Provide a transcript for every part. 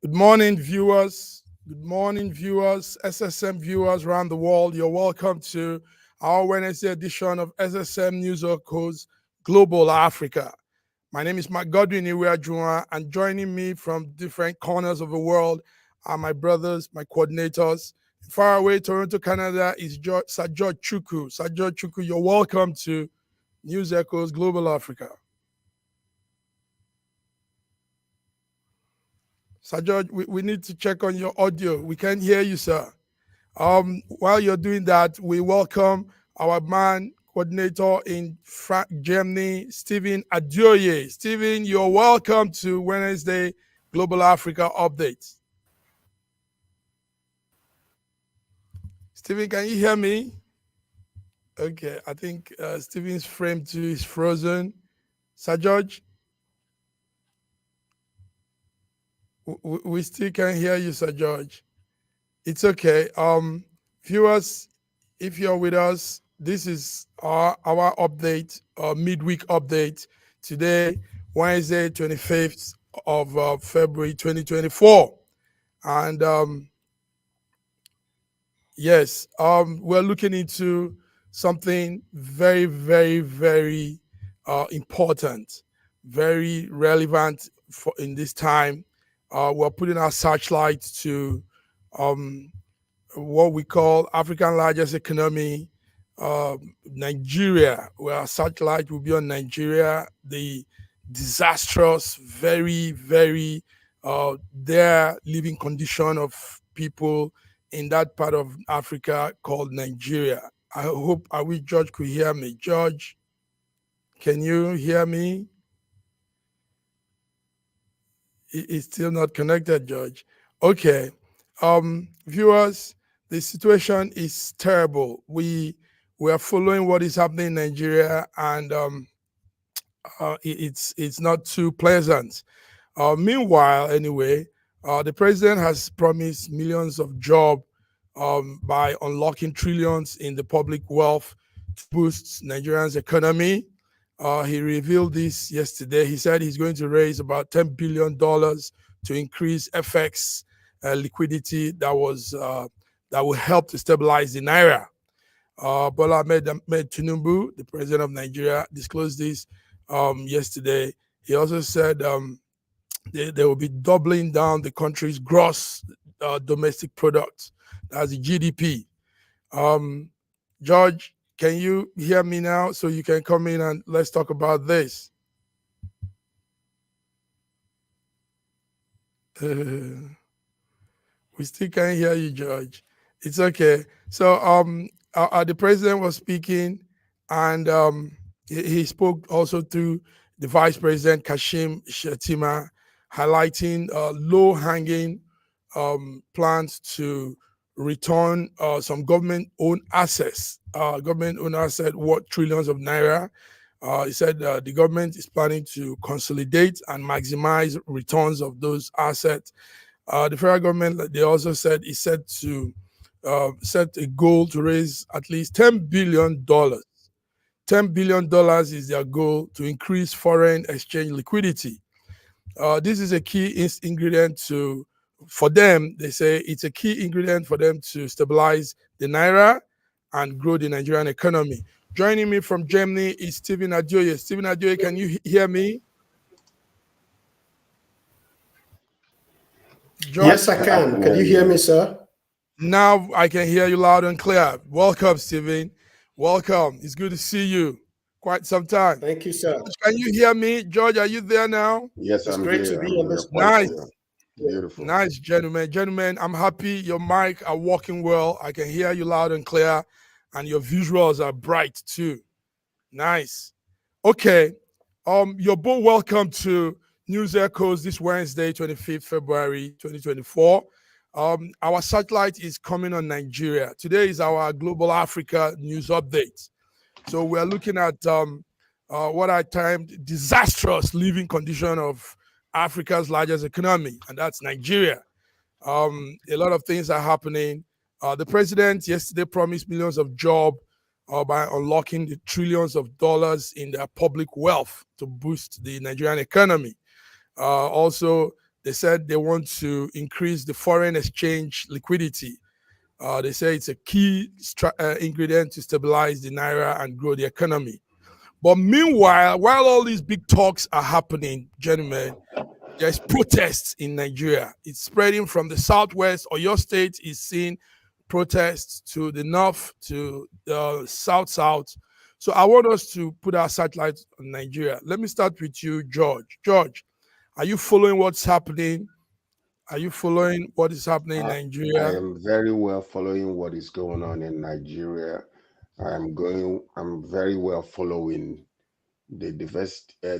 Good morning, viewers. Good morning, viewers, SSM viewers around the world. You're welcome to our Wednesday edition of SSM News Coast Global Africa. My name is Mark Godwin Iweajunwa, and joining me from different corners of the world are my brothers, my coordinators. Far away, Toronto, Canada, is Sir George Chukwu. Sir George Chukwu, you're welcome to News Echoes Global Africa. Sir George, we need to check on your audio. We can't hear you, sir. While you're doing that, we welcome our man coordinator in Germany, Stephen Adioye. Stephen, you're welcome to Wednesday Global Africa Update. Stephen, can you hear me? Okay, I think Stephen's frame 2 is frozen. Sir George? We still can't hear you, Sir George. It's okay. Viewers, if you're with us, this is our update, midweek update. Today, Wednesday, 25th of February 2024. And yes, we're looking into something very, very, very important, very relevant in this time. We're putting our searchlight to what we call African largest economy, Nigeria, where our searchlight will be on Nigeria, the disastrous, very, very their living condition of people in that part of Africa called Nigeria. I hope George could hear me. George, can you hear me? It's still not connected, George. Okay. Viewers, the situation is terrible. We are following what is happening in Nigeria, and it's not too pleasant. Meanwhile, anyway, the president has promised millions of jobs by unlocking trillions in the public wealth to boost Nigerians' economy. He revealed this yesterday. He said he's going to raise about $10 billion to increase FX liquidity that will help to stabilize the naira. Bola Ahmed Tinubu, the president of Nigeria, disclosed this yesterday. He also said they will be doubling down the country's gross domestic product, that's the GDP. George, can you hear me now so you can come in and let's talk about this? We still can't hear you, George. It's okay. So the president was speaking, and he spoke also to the vice president, Kashim Shettima, highlighting low-hanging plans to return some government-owned assets. Government-owned asset worth trillions of naira. He said the government is planning to consolidate and maximize returns of those assets. The federal government, they also said, is set to set a goal to raise at least $10 billion. $10 billion is their goal to increase foreign exchange liquidity. This is a key ingredient for them. They say it's a key ingredient for them to stabilize the naira and grow the Nigerian economy. Joining me from Germany is Stephen Adioye. Stephen Adioye, can you hear me? George? Yes, I can. Can you hear me, sir? Now I can hear you loud and clear. Welcome, Stephen. Welcome. It's good to see you. Quite some time. Thank you, sir. Can you hear me? George, are you there now? Yes, it's great to be on this. Nice. Beautiful. Nice, gentlemen. Gentlemen, I'm happy your mic are working well. I can hear you loud and clear, and your visuals are bright too. Nice. Okay. You're both welcome to News Echoes this Wednesday, 25th February 2024. Our satellite is coming on Nigeria. Today is our Global Africa News Update. So we're looking at what I termed disastrous living condition of Africa's largest economy, and that's Nigeria. A lot of things are happening. The president yesterday promised millions of jobs by unlocking the trillions of dollars in their public wealth to boost the Nigerian economy. Also, They said they want to increase the foreign exchange liquidity. They say it's a key ingredient to stabilize the naira and grow the economy. But meanwhile, while all these big talks are happening, gentlemen, there's protests in Nigeria. It's spreading from the southwest, or your state is seeing protests to the north, to the south. So I want us to put our satellite on Nigeria. Let me start with you, George. George, are you following what's happening? Are you following what is happening in I Nigeria? am very well following what is going on in Nigeria. I'm very well following the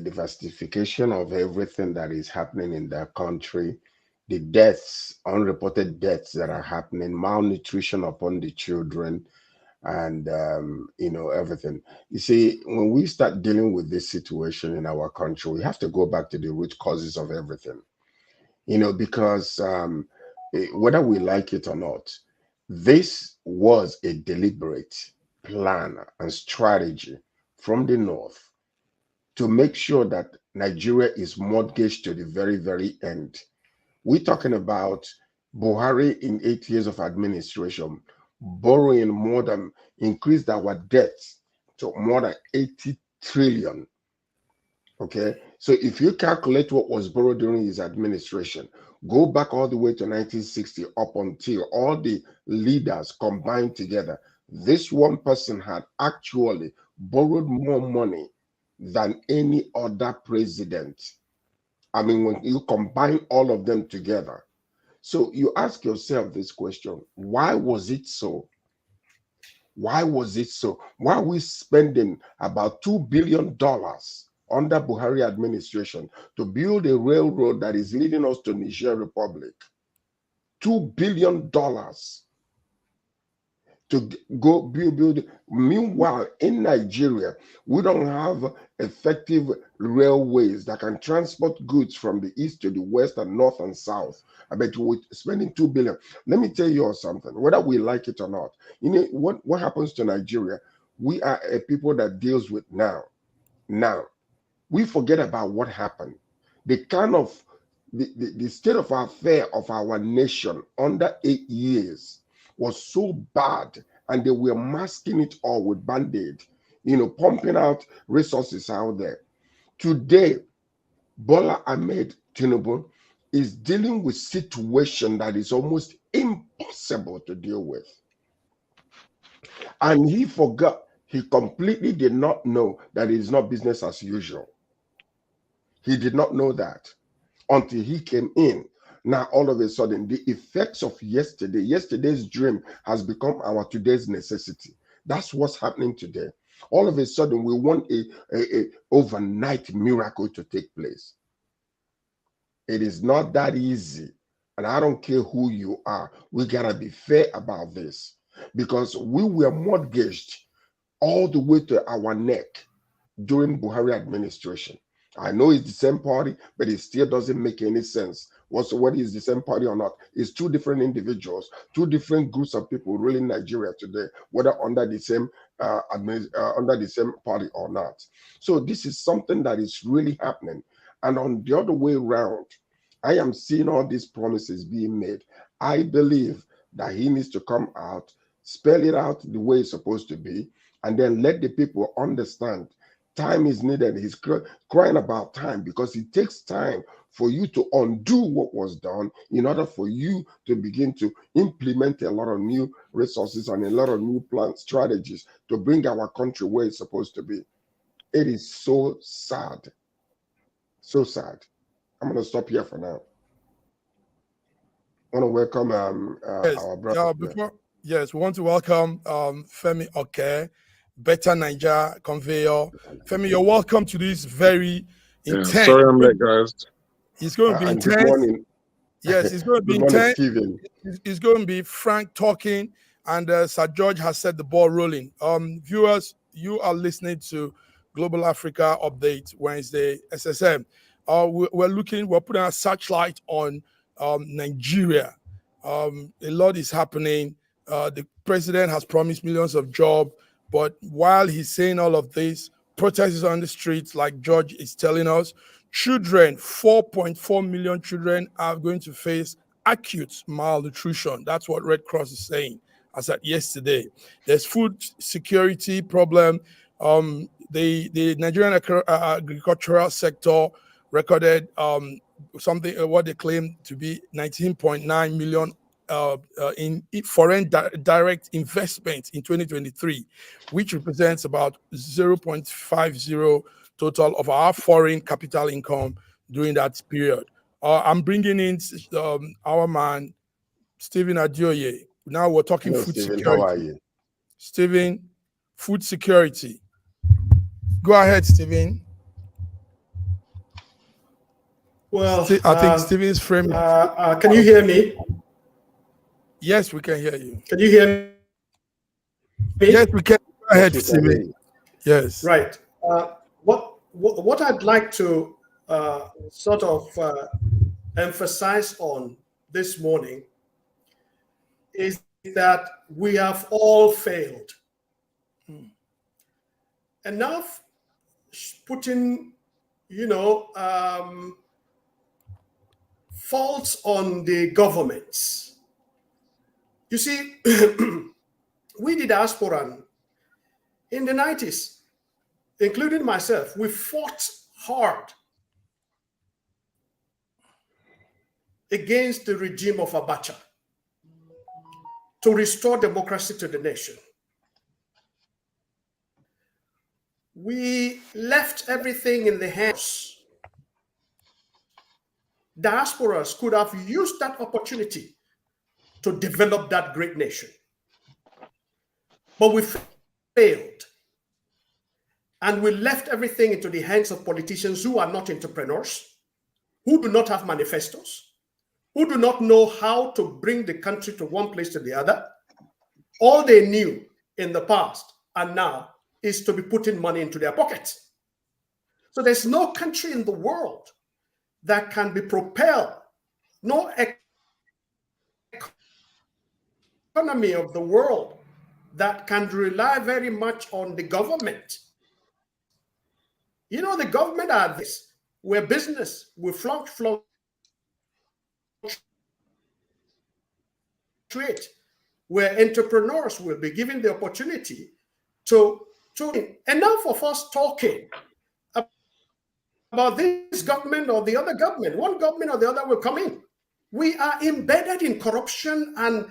diversification of everything that is happening in that country, the deaths, unreported deaths that are happening, malnutrition upon the children, and everything. You see, when we start dealing with this situation in our country, we have to go back to the root causes of everything. Because whether we like it or not, this was a deliberate plan and strategy from the north to make sure that Nigeria is mortgaged to the very, very end. We're talking about Buhari in 8 years of administration, borrowing more than, increased our debts to more than 80 trillion. Okay, so if you calculate what was borrowed during his administration, go back all the way to 1960 up until all the leaders combined together, this one person had actually borrowed more money than any other president. I mean, when you combine all of them together. So you ask yourself this question: why was it so? Why was it so? Why are we spending about $2 billion under Buhari administration to build a railroad that is leading us to Niger Republic? $2 billion to go build. Meanwhile, in Nigeria, we don't have effective railways that can transport goods from the east to the west and north and south. I bet we're spending 2 billion. Let me tell you something, whether we like it or not. What happens to Nigeria? We are a people that deals with now. Now, we forget about what happened. The kind of the state of affair of our nation under 8 years was so bad, and they were masking it all with band-aid, pumping out resources out there. Today, Bola Ahmed Tinubu is dealing with situation that is almost impossible to deal with. And he completely did not know that it is not business as usual. He did not know that until he came in. Now, all of a sudden, the effects of yesterday's dream has become our today's necessity. That's what's happening today. All of a sudden, we want a overnight miracle to take place. It is not that easy. And I don't care who you are. We got to be fair about this, because we were mortgaged all the way to our neck during Buhari administration. I know it's the same party, but it still doesn't make any sense. What is the same party or not? It's two different individuals, two different groups of people ruling Nigeria today, whether under the same under the same party or not. So this is something that is really happening. And on the other way around, I am seeing all these promises being made. I believe that he needs to come out, spell it out the way it's supposed to be, and then let the people understand time is needed. He's crying about time, because it takes time for you to undo what was done in order for you to begin to implement a lot of new resources and a lot of new plan strategies to bring our country where it's supposed to be. It is so sad. So sad. I'm going to stop here for now. I want to welcome our brother. Yes, we want to welcome Femi Oke, Better Niger Conveyor. Femi, you're welcome to this very intense. Yeah, sorry I'm late, guys. It's going to be intense. Good morning. Yes, it's going to be good morning, intense. Stephen. It's going to be Frank talking, and Sir George has set the ball rolling. Viewers, you are listening to Global Africa Update Wednesday, SSM. We're putting a searchlight on Nigeria. A lot is happening. The president has promised millions of jobs, but while he's saying all of this, protests on the streets, like George is telling us. Children, 4.4 million children are going to face acute malnutrition. That's what Red Cross is saying as at yesterday. There's food security problem. The Nigerian agricultural sector recorded something what they claim to be 19.9 million in foreign direct investment in 2023, which represents about 0.50 total of our foreign capital income during that period. I'm bringing in our man, Stephen Adioye. Now we're talking Hello, food Stephen, security. how are you? Stephen, food security. Go ahead, Stephen. Well, I think Stephen's frame. can you hear me? Yes, we can hear you. Can you hear me? Yes, we can. Go ahead, Yes, we can hear Stephen. you. Yes. Right. What I'd like to sort of emphasize on this morning is that we have all failed. Enough putting, faults on the governments. You see, we the diaspora in the 90s, including myself, we fought hard against the regime of Abacha to restore democracy to the nation. We left everything in the hands. Diasporas could have used that opportunity to develop that great nation. But we failed. And we left everything into the hands of politicians who are not entrepreneurs, who do not have manifestos, who do not know how to bring the country to one place to the other. All they knew in the past and now is to be putting money into their pockets. So there's no country in the world that can be propelled, no economy of the world that can rely very much on the government. The government are this, where business will fluctuate, where entrepreneurs will be given the opportunity to enough of us talking about this government or the other government. One government or the other will come in. We are embedded in corruption and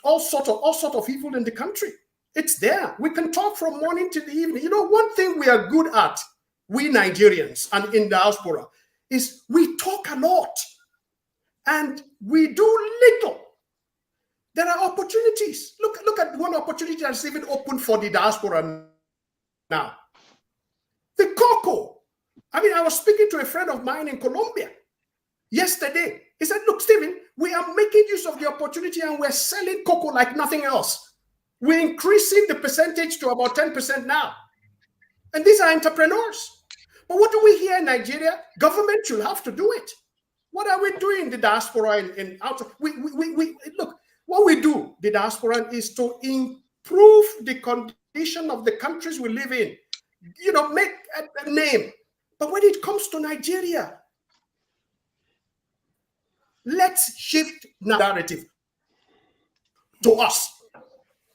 all sort of evil in the country. It's there. We can talk from morning to the evening. One thing we are good at, we Nigerians and in diaspora, is we talk a lot and we do little. There are opportunities. Look at one opportunity that's even open for the diaspora now. The cocoa. I was speaking to a friend of mine in Colombia yesterday. He said, look, Stephen, we are making use of the opportunity and we're selling cocoa like nothing else. We're increasing the percentage to about 10% now. And these are entrepreneurs. But what do we hear in Nigeria? Government should have to do it. What are we doing in the diaspora in outside? Look, what we do, the diaspora, is to improve the condition of the countries we live in. Make a name. But when it comes to Nigeria, let's shift narrative to us.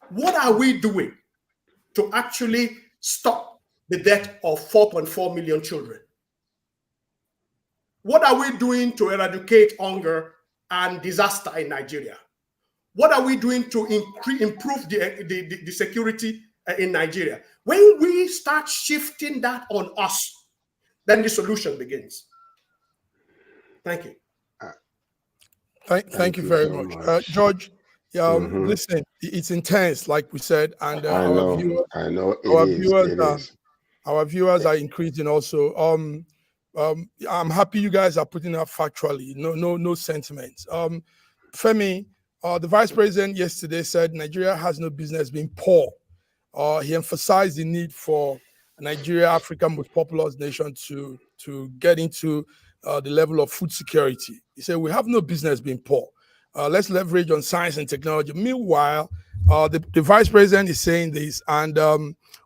What are we doing to actually stop the death of 4.4 million children? What are we doing to eradicate hunger and disaster in Nigeria? What are we doing to improve the security in Nigeria? When we start shifting that on us, then the solution begins. Thank you. Thank you very so much. George. Listen, it's intense, like we said, and our viewers are increasing also. I'm happy you guys are putting up factually, no sentiments. Femi, the vice president yesterday said Nigeria has no business being poor. He emphasized the need for Nigeria, Africa's most populous nation, to get into the level of food security. He said we have no business being poor. Let's leverage on science and technology. Meanwhile, The vice president is saying this, and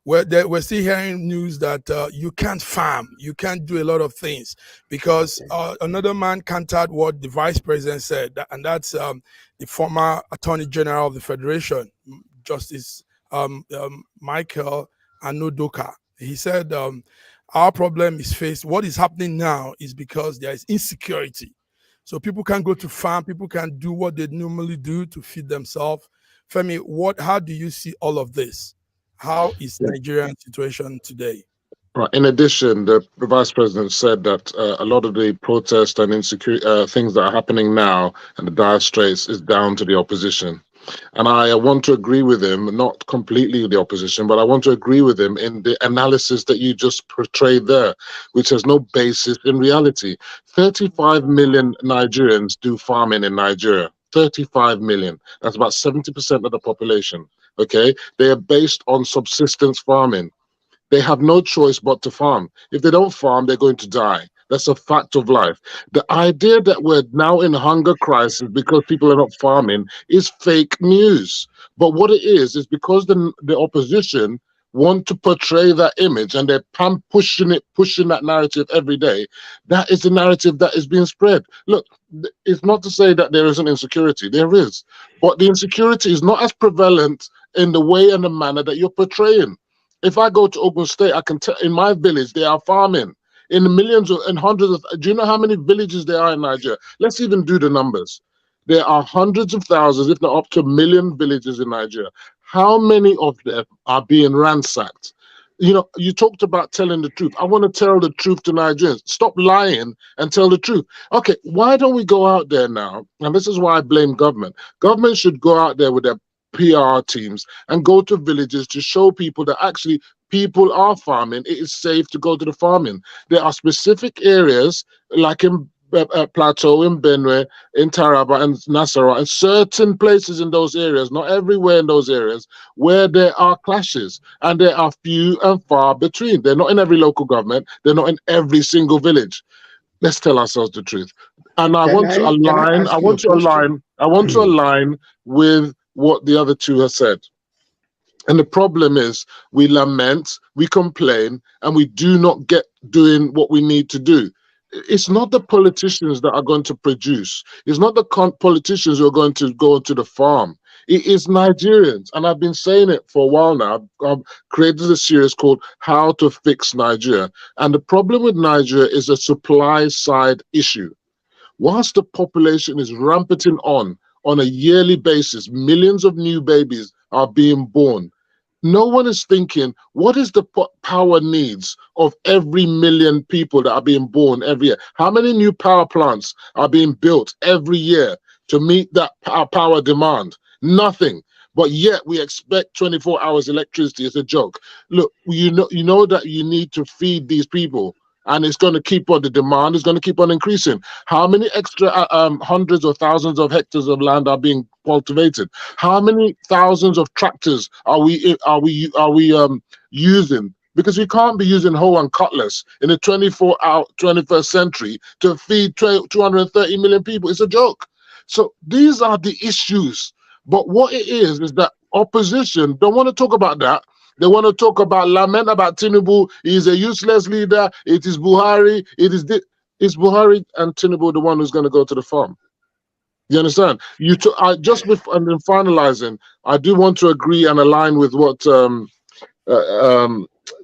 we're still hearing news that you can't farm, you can't do a lot of things because another man countered what the vice president said, and that's the former Attorney General of the Federation, Justice Michael Aondoakaa. He said, our problem is faced, what is happening now is because there is insecurity. So people can't go to farm, people can't do what they normally do to feed themselves. Femi, how do you see all of this? How is Nigerian situation today? Right. In addition, the vice president said that a lot of the protest and insecurity things that are happening now and the dire straits is down to the opposition. And I want to agree with him, not completely the opposition, but I want to agree with him in the analysis that you just portrayed there, which has no basis in reality. 35 million Nigerians do farming in Nigeria. 35 million. That's about 70% of the population. Okay? They are based on subsistence farming. They have no choice but to farm. If they don't farm, they're going to die. That's a fact of life. The idea that we're now in hunger crisis because people are not farming is fake news. But what it is because the opposition want to portray that image and they're pushing that narrative every day. That is the narrative that is being spread. Look, it's not to say that there isn't insecurity. There is. But the insecurity is not as prevalent in the way and the manner that you're portraying. If I go to Ogun State, I can tell in my village they are farming. In the millions and hundreds of, do you know how many villages there are in Nigeria? Let's even do the numbers. There are hundreds of thousands, if not up to 1 million villages in Nigeria. How many of them are being ransacked? You know, you talked about telling the truth. I want to tell the truth to Nigerians. Stop lying and tell the truth. Okay, why don't we go out there now? And this is why I blame government. Government should go out there with their PR teams and go to villages to show people that actually people are farming. It is safe to go to the farming. There are specific areas like in Plateau, in Benue, in Taraba and Nasarawa, and certain places in those areas, not everywhere in those areas, where there are clashes, and there are few and far between. They're not in every local government. They're not in every single village. Let's tell ourselves the truth. And I want to align with what the other two have said. And the problem is we lament, we complain, and we do not get doing what we need to do. It's not the politicians that are going to produce. It's not the politicians who are going to go to the farm. It is Nigerians. And I've been saying it for a while now. I've created a series called How to Fix Nigeria. And the problem with Nigeria is a supply side issue. Whilst the population is rampanting on a yearly basis, millions of new babies are being born. No one is thinking, what is the power needs of every million people that are being born every year? How many new power plants are being built every year to meet that power demand? Nothing. But yet we expect 24 hours electricity. It's a joke. Look, you know that you need to feed these people. And it's going to keep on, the demand is going to keep on increasing. How many extra hundreds or thousands of hectares of land are being cultivated? How many thousands of tractors are we using? Because we can't be using hoe and cutlass in the 21st century to feed 230 million people. It's a joke. So these are the issues. But what it is that opposition don't want to talk about that. They want to talk about, lament about Tinubu. He's a useless leader. It is Buhari. Is Buhari and Tinubu the one who's going to go to the farm? You understand? Just before and then finalizing, I do want to agree and align with what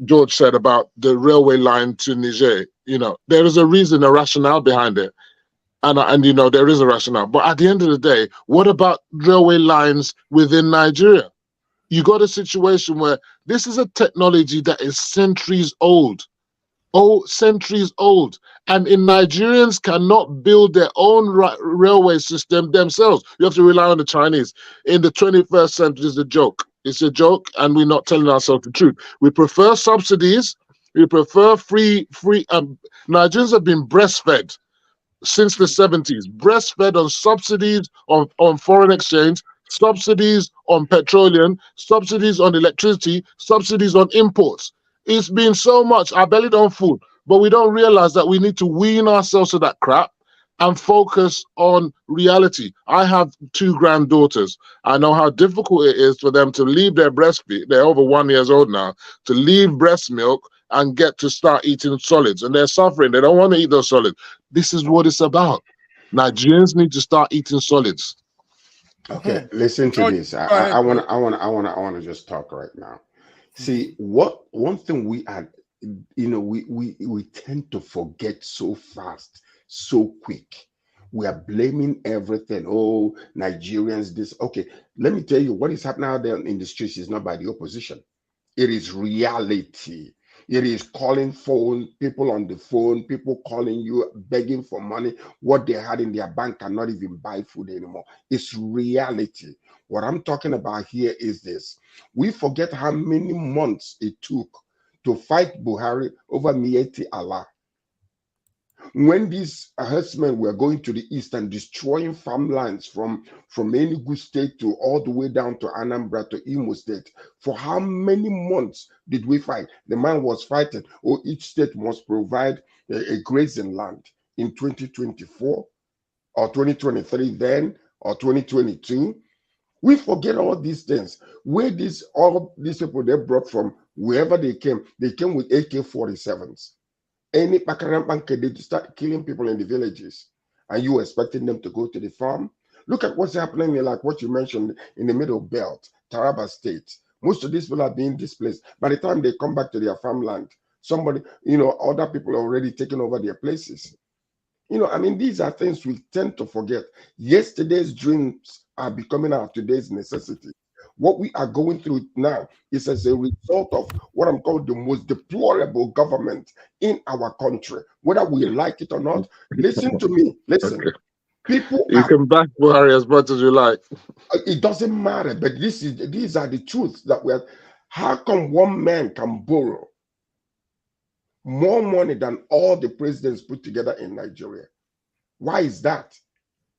George said about the railway line to Niger. You know, there is a reason, a rationale behind it. And you know, there is a rationale. But at the end of the day, what about railway lines within Nigeria? You got a situation where this is a technology that is centuries old. Centuries old. And Nigerians cannot build their own railway system themselves. You have to rely on the Chinese. In the 21st century, it's a joke. It's a joke, and we're not telling ourselves the truth. We prefer subsidies. We prefer free. Nigerians have been breastfed since the 70s. Breastfed on subsidies on foreign exchange, subsidies on petroleum, subsidies on electricity, subsidies on imports. It's been so much, our belly don't food, but we don't realize that we need to wean ourselves to that crap and focus on reality. I have 2 granddaughters. I know how difficult it is for them to leave their breastfeed. They're over 1 year old now, to leave breast milk and get to start eating solids. And they're suffering. They don't want to eat those solids. This is what it's about. Nigerians need to start eating solids. Okay, listen to George, this. go ahead, I bro. want to just talk right now. See, what one thing we are, we tend to forget so fast, so quick. We are blaming everything. Oh, Nigerians, this. Okay, let me tell you what is happening out there in the streets is not by the opposition. It is reality. It is calling phone, people on the phone, people calling you, begging for money. What they had in their bank cannot even buy food anymore. It's reality. What I'm talking about here is this. We forget how many months it took to fight Buhari over Mieti Allah. When these herdsmen were going to the east and destroying farmlands from Enugu State to all the way down to Anambra to Imo State, for how many months did we fight? The man was fighting, oh, each state must provide a grazing land in 2024 or 2023 then or 2022. We forget all these things. Where all these people they brought from, wherever they came with AK-47s. Any Pakarampanke, they start killing people in the villages. And you expecting them to go to the farm? Look at what's happening, like what you mentioned in the middle belt, Taraba State. Most of these people are being displaced. By the time they come back to their farmland, somebody, other people are already taking over their places. These are things we tend to forget. Yesterday's dreams are becoming our today's necessity. What we are going through now is as a result of what I'm calling the most deplorable government in our country, whether we like it or not. Listen to me. Listen. Okay. People You can back Buhari as much as you like. It doesn't matter, but these are the truths that we are. How come one man can borrow more money than all the presidents put together in Nigeria? Why is that?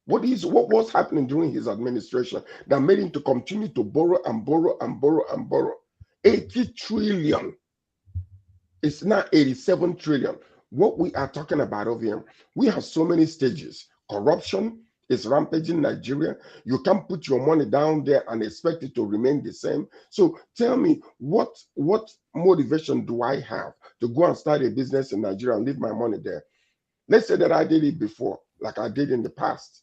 What was happening during his administration that made him to continue to borrow and borrow and borrow and borrow? 80 trillion. It's now 87 trillion. What we are talking about over here, we have so many stages. Corruption is rampant in Nigeria. You can't put your money down there and expect it to remain the same. So tell me, what motivation do I have to go and start a business in Nigeria and leave my money there? Let's say that I did it before, like I did in the past.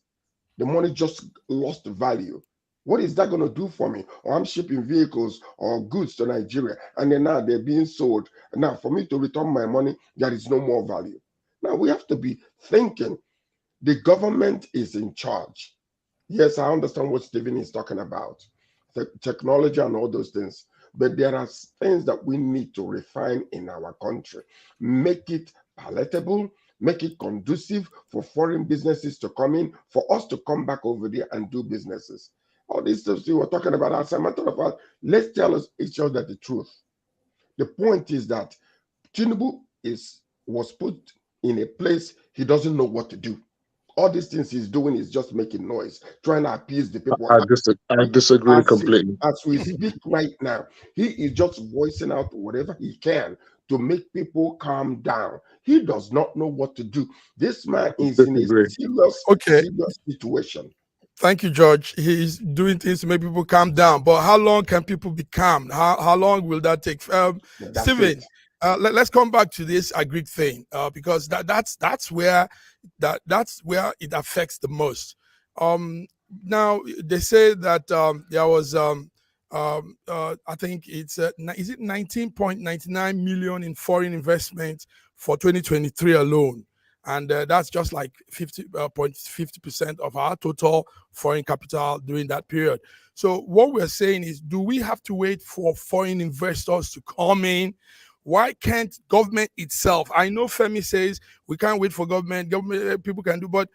The money just lost value. What is that going to do for me? Or I'm shipping vehicles or goods to Nigeria, and then now they're being sold. And now for me to return my money, there is no more value. Now we have to be thinking the government is in charge. Yes, I understand what Stephen is talking about, the technology and all those things. But there are things that we need to refine in our country, make it palatable, make it conducive for foreign businesses to come in, for us to come back over there and do businesses. All these stuff we were talking about, as a matter of fact, let's tell each other the truth. The point is that Tinubu was put in a place he doesn't know what to do. All these things he's doing is just making noise, trying to appease the people. I disagree completely. As we speak right now, he is just voicing out whatever he can to make people calm down. He does not know what to do. This man is in a serious situation. Thank you, George. He's doing things to make people calm down. But how long can people be calm? How long will that take? Stephen, let's come back to this agri thing because that's where it affects the most. Now they say that there was I think it's is it 19.99 million in foreign investment for 2023 alone. And that's just like 50% of our total foreign capital during that period. So what we're saying is, do we have to wait for foreign investors to come in? Why can't government itself? I know Femi says we can't wait for government people can do, but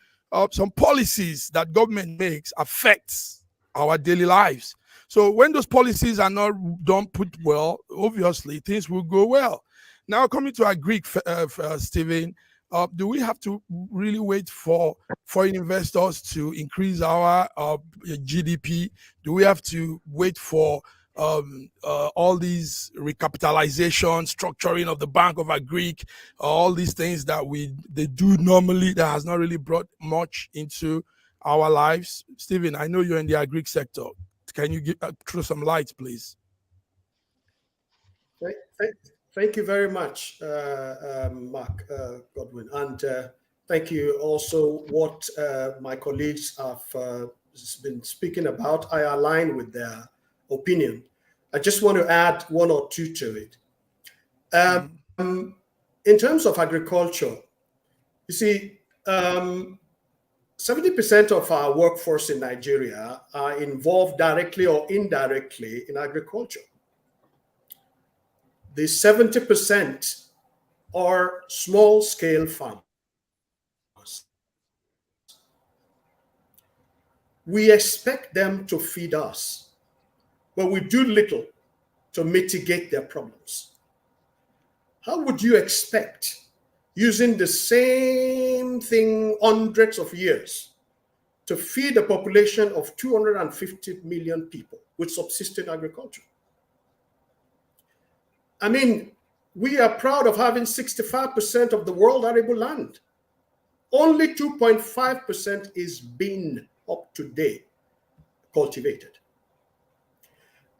some policies that government makes affects our daily lives. So when those policies are not put well, obviously things will go well. Now coming to our Greek, Stephen, do we have to really wait for foreign investors to increase our GDP? Do we have to wait for all these recapitalization, structuring of the Bank of Agric, all these things that they do normally that has not really brought much into our lives. Stephen, I know you're in the agric sector. Can you throw some light, please? Thank you very much, Mark Godwin, and thank you also what my colleagues have been speaking about. I align with their opinion. I just want to add one or two to it. In terms of agriculture, you see, 70% of our workforce in Nigeria are involved directly or indirectly in agriculture. The 70% are small-scale farmers. We expect them to feed us, but we do little to mitigate their problems. How would you expect, using the same thing hundreds of years, to feed a population of 250 million people with subsistent agriculture? I mean, we are proud of having 65% of the world arable land. Only 2.5% is being up to date cultivated.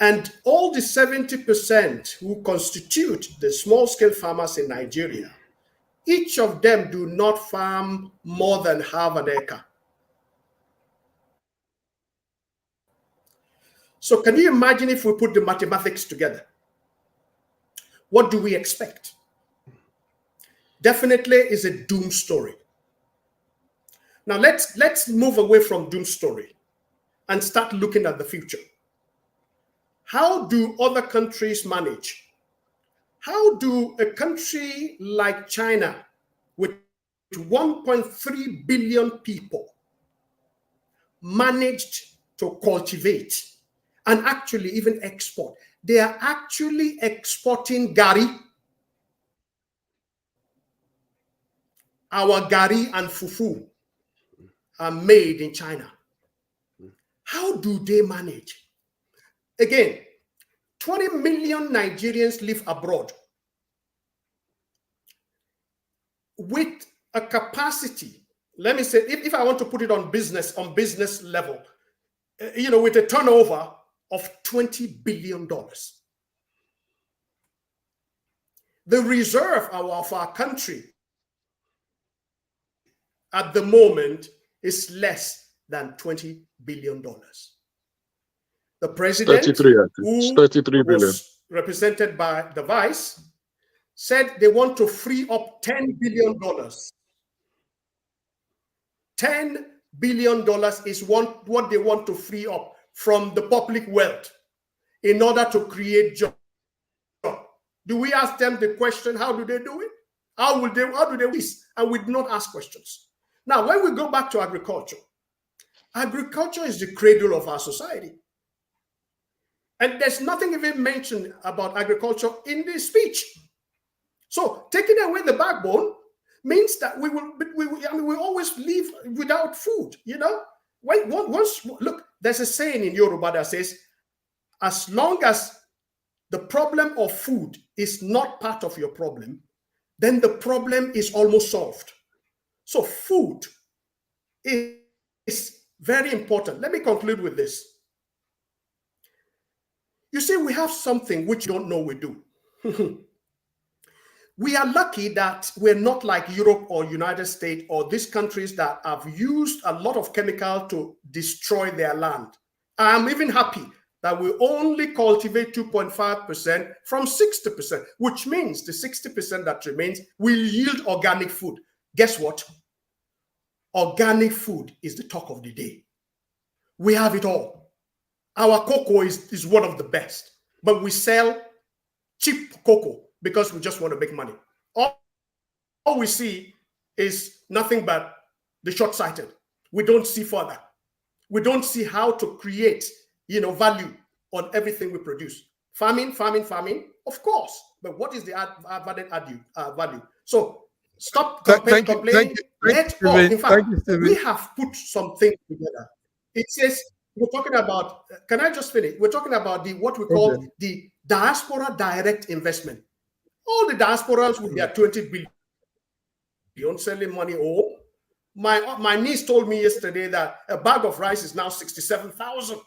And all the 70% who constitute the small-scale farmers in Nigeria, each of them do not farm more than half an acre. So can you imagine if we put the mathematics together? What do we expect? Definitely is a doom story. Now let's move away from doom story and start looking at the future. How do other countries manage? How do a country like China with 1.3 billion people managed to cultivate and actually even export? They are actually exporting gari. Our gari and fufu are made in China. How do they manage? Again, 20 million Nigerians live abroad with a capacity. Let me say, if I want to put it on business level, with a turnover of $20 billion. The reserve of our country at the moment is less than $20 billion. The president, 33 billion. Was represented by the vice, said they want to free up $10 billion. $10 billion is what they want to free up from the public wealth in order to create jobs. Do we ask them the question, how do they do it? How do they do this? And we do not ask questions. Now, when we go back to agriculture, agriculture is the cradle of our society. And there's nothing even mentioned about agriculture in this speech. So taking away the backbone means that we will always live without food, Look, there's a saying in Yoruba that says, as long as the problem of food is not part of your problem, then the problem is almost solved. So food is very important. Let me conclude with this. You see, we have something which you don't know we do. We are lucky that we're not like Europe or United States or these countries that have used a lot of chemical to destroy their land. I'm even happy that we only cultivate 2.5% from 60%, which means the 60% that remains will yield organic food. Guess what? Organic food is the talk of the day. We have it all. Our cocoa is one of the best, but we sell cheap cocoa because we just want to make money. All we see is nothing but the short-sighted. We don't see further. We don't see how to create, value on everything we produce. Farming, of course. But what is the added value? So stop complaining. Thank you, In fact, we have put something together. It says we're talking about, can I just finish? We're talking about what we call the diaspora direct investment. All the diasporans with their 20 billion sending money home. My niece told me yesterday that a bag of rice is now 67,000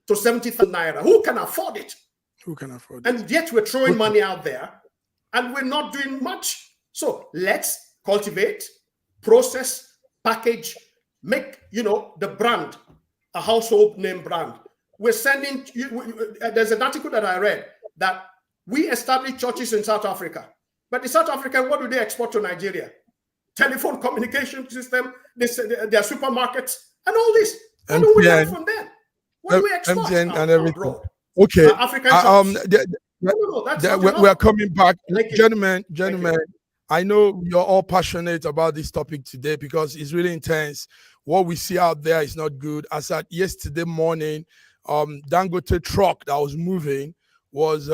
to 70,000 naira. Who can afford it? Who can afford it? And yet we're throwing money out there and we're not doing much. So let's cultivate, process, package, make, the brand a household name brand. We're sending, there's an article that I read that we established churches in South Africa. But the South African, what do they export to Nigeria? Telephone communication system, their supermarkets, and all this. What do we learn from them? What do we export MTN and everything. Abroad? Okay. African shops. We are coming back. Gentlemen, I know you're all passionate about this topic today because it's really intense. What we see out there is not good. As at yesterday morning, Dangote truck that was moving was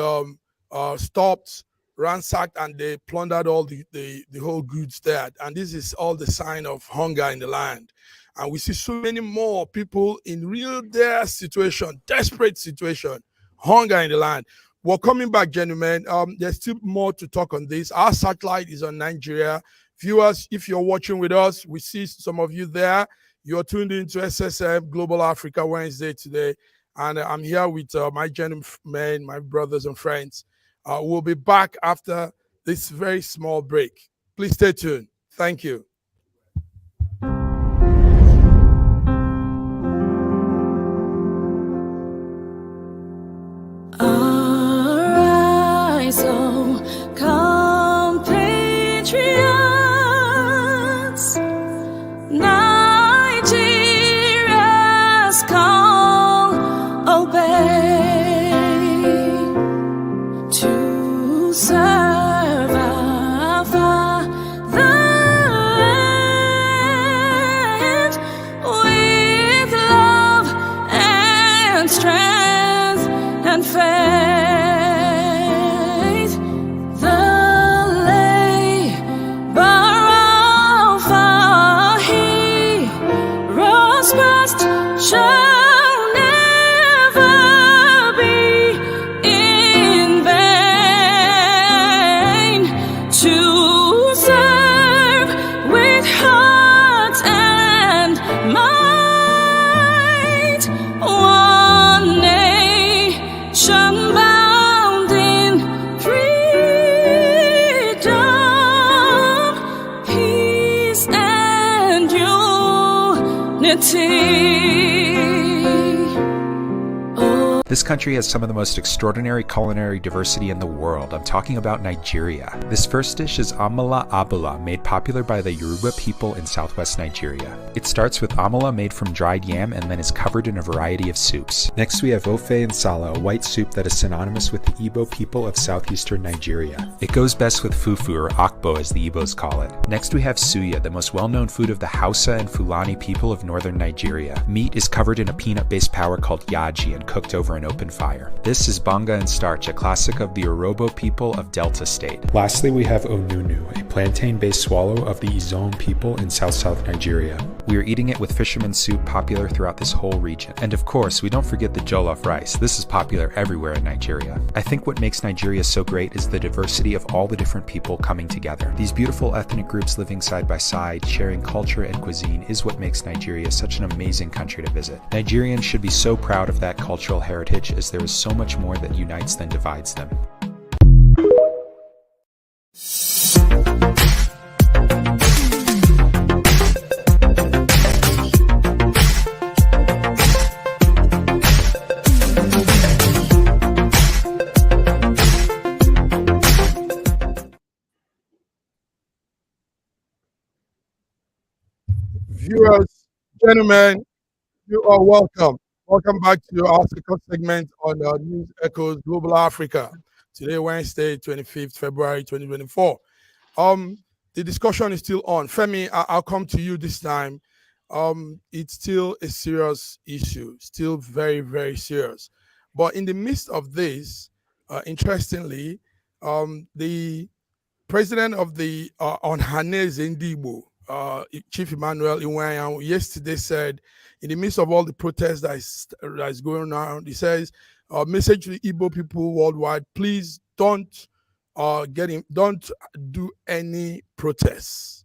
stopped, ransacked, and they plundered all the whole goods there. And this is all the sign of hunger in the land. And we see so many more people in real desperate situation, hunger in the land. We're coming back, gentlemen. There's still more to talk on this. Our satellite is on Nigeria. Viewers, if you're watching with us, we see some of you there. You're tuned into SSM Global Africa Wednesday today. And I'm here with my gentlemen, my brothers and friends. We'll be back after this very small break. Please stay tuned. Thank you. Arise, O compatriots, Nigeria's call, obey to serve our fatherland with love and strength and faith. Shall never be in vain to serve with heart and might, one nation bound in freedom, peace and unity. This country has some of the most extraordinary culinary diversity in the world. I'm talking about Nigeria. This first dish is amala abula, made popular by the Yoruba people in southwest Nigeria. It starts with amala made from dried yam and then is covered in a variety of soups. Next we have ofe nsala, a white soup that is synonymous with the Igbo people of southeastern Nigeria. It goes best with fufu, or akbo as the Igbos call it. Next we have suya, the most well-known food of the Hausa and Fulani people of northern Nigeria. Meat is covered in a peanut-based powder called yaji and cooked over an open fire. This is banga and starch, a classic of the Urhobo people of Delta State. Lastly, we have onunu, a plantain-based swallow of the Izon people in south-south Nigeria. We are eating it with fisherman soup, popular throughout this whole region. And of course, we don't forget the jollof rice. This is popular everywhere in Nigeria. I think what makes Nigeria so great is the diversity of all the different people coming together. These beautiful ethnic groups living side by side, sharing culture and cuisine is what makes Nigeria such an amazing country to visit. Nigerians should be so proud of that cultural heritage, as there is so much more that unites than divides them. Viewers, gentlemen, you are welcome. Welcome back to our second segment on News Echoes Global Africa. Today, Wednesday, 25th February 2024. The discussion is still on. Femi, I'll come to you this time. It's still a serious issue, still very, very serious. But in the midst of this, interestingly, the president of the Ohanaeze Ndigbo, Chief Emmanuel Iwanyan yesterday said, in the midst of all the protests that is going on, he says, message to the Igbo people worldwide, please don't don't do any protests.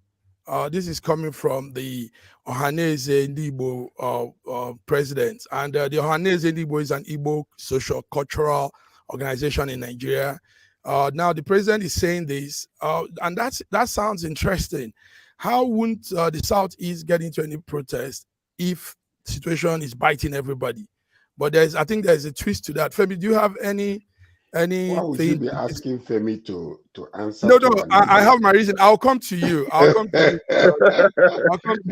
This is coming from the Ohanaeze Ndigbo president. And the Ohanaeze Ndigbo is an Igbo social cultural organization in Nigeria. Now the president is saying this, and that sounds interesting. How wouldn't the Southeast get into any protest if the situation is biting everybody? But I think there's a twist to that. Femi, do you have anything? Why would you be asking Femi to answer? No, I have my reason. I'll come to you. I'll come to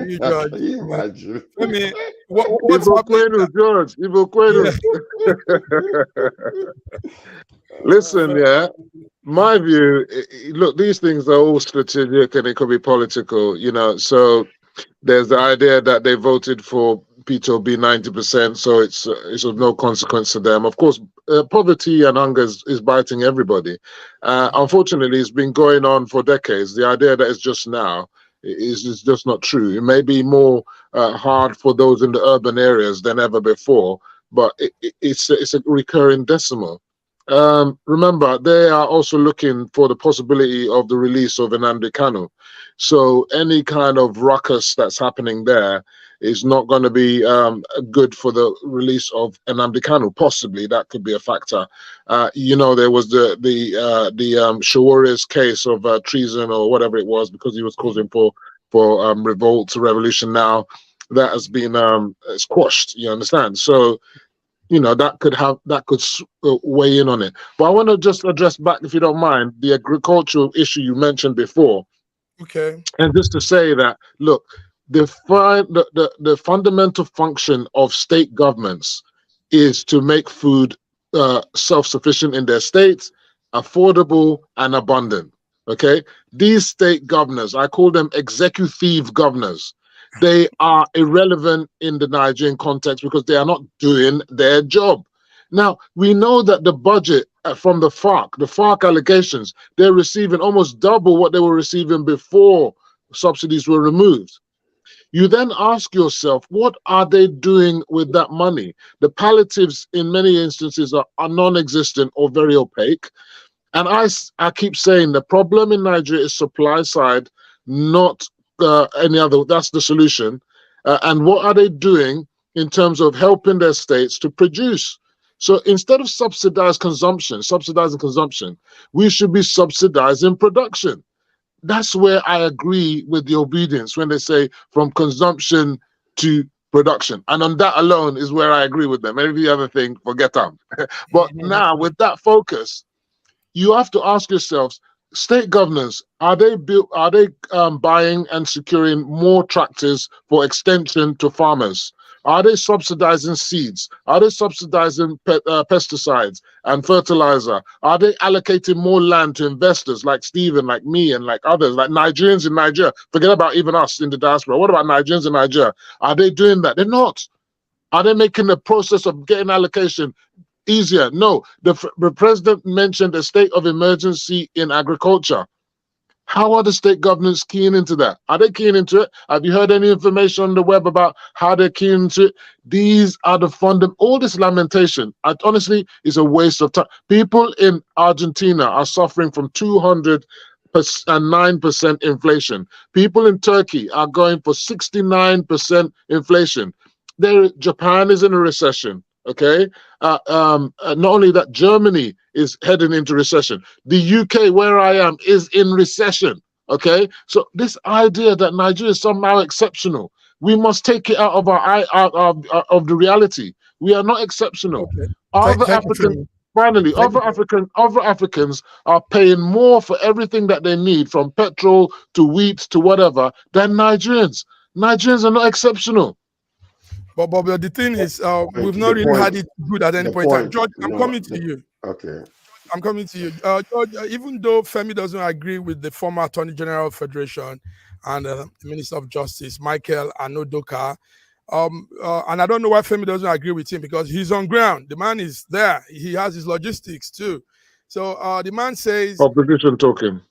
you, George. Can you imagine? Femi, what's happening? George, Listen, my view, look, these things are all strategic and it could be political, so there's the idea that they voted for Peter Obi 90%, so it's of no consequence to them. Of course, poverty and hunger is biting everybody. Unfortunately, it's been going on for decades. The idea that it's just now is just not true. It may be more hard for those in the urban areas than ever before, but it's a recurring decimal. Remember, they are also looking for the possibility of the release of Nnamdi Kanu. So any kind of ruckus that's happening there is not going to be good for the release of Nnamdi Kanu. Possibly that could be a factor. There was the Shawore's case of treason or whatever it was, because he was causing for revolt, revolution. Now that has been squashed. You understand? So that could weigh in on it. But I want to just address back, if you don't mind, the agricultural issue you mentioned before. Okay. And just to say that, look, the fundamental function of state governments is to make food self-sufficient in their states, affordable and abundant. Okay? These state governors, I call them executive governors. They are irrelevant in the Nigerian context because they are not doing their job. Now, we know that the budget from the FARC allocations, they're receiving almost double what they were receiving before subsidies were removed. You then ask yourself, what are they doing with that money? The palliatives in many instances are non-existent or very opaque. And I keep saying the problem in Nigeria is supply side, not any other. That's the solution. And what are they doing in terms of helping their states to produce? So instead of subsidizing consumption, we should be subsidizing production. That's where I agree with the obedience when they say from consumption to production. And on that alone is where I agree with them. Every other thing, forget them. But now with that focus, you have to ask yourselves, state governors, are they buying and securing more tractors for extension to farmers? Are they subsidizing seeds? Are they subsidizing pesticides and fertilizer? Are they allocating more land to investors like Stephen, like me, and like others, like Nigerians in Nigeria? Forget about even us in the diaspora. What about Nigerians in Nigeria? Are they doing that? They're not. Are they making the process of getting allocation easier? No. The president mentioned a state of emergency in agriculture. How are the state governments keying into that? Are they keying into it? Have you heard any information on the web about how they're keying into it? These are the all this lamentation, honestly, is a waste of time. People in Argentina are suffering from 209% inflation. People in Turkey are going for 69% inflation. Japan is in a recession. Okay. Not only that, Germany is heading into recession. The UK, where I am, is in recession. Okay. So this idea that Nigeria is somehow exceptional, we must take it out of of the reality. We are not exceptional. Okay. Other Africans are paying more for everything that they need, from petrol to wheat to whatever, than Nigerians. Nigerians are not exceptional. But the thing is, we've not really had it good at any point in time. George, I'm coming to you. Okay. I'm coming to you. George, even though Femi doesn't agree with the former Attorney General of Federation and the Minister of Justice, Michael Aondoakaa, and I don't know why Femi doesn't agree with him, because he's on ground. The man is there. He has his logistics too. So the man says... Opposition talking.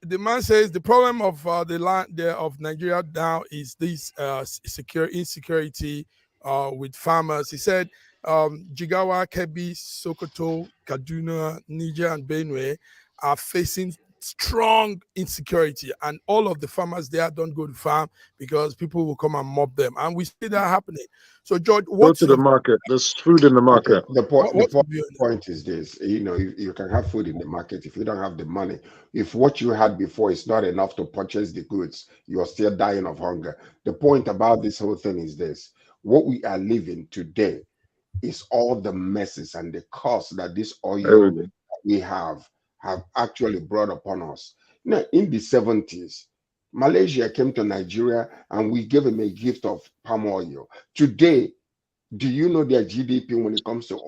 the man says the problem of the land there of Nigeria now is this insecurity with farmers. He said Jigawa, Kebbi, Sokoto, Kaduna, Niger, and Benue are facing strong insecurity, and all of the farmers there don't go to farm because people will come and mob them, and we see that happening. So, George, Go to the market. There's food in the market. Okay. The point is this: you can have food in the market if you don't have the money. If what you had before is not enough to purchase the goods, you are still dying of hunger. The point about this whole thing is this: what we are living today is all the messes and the cost that this oil we have actually brought upon us. Now, in the 70s, Malaysia came to Nigeria and we gave them a gift of palm oil. Today, do you know their GDP when it comes to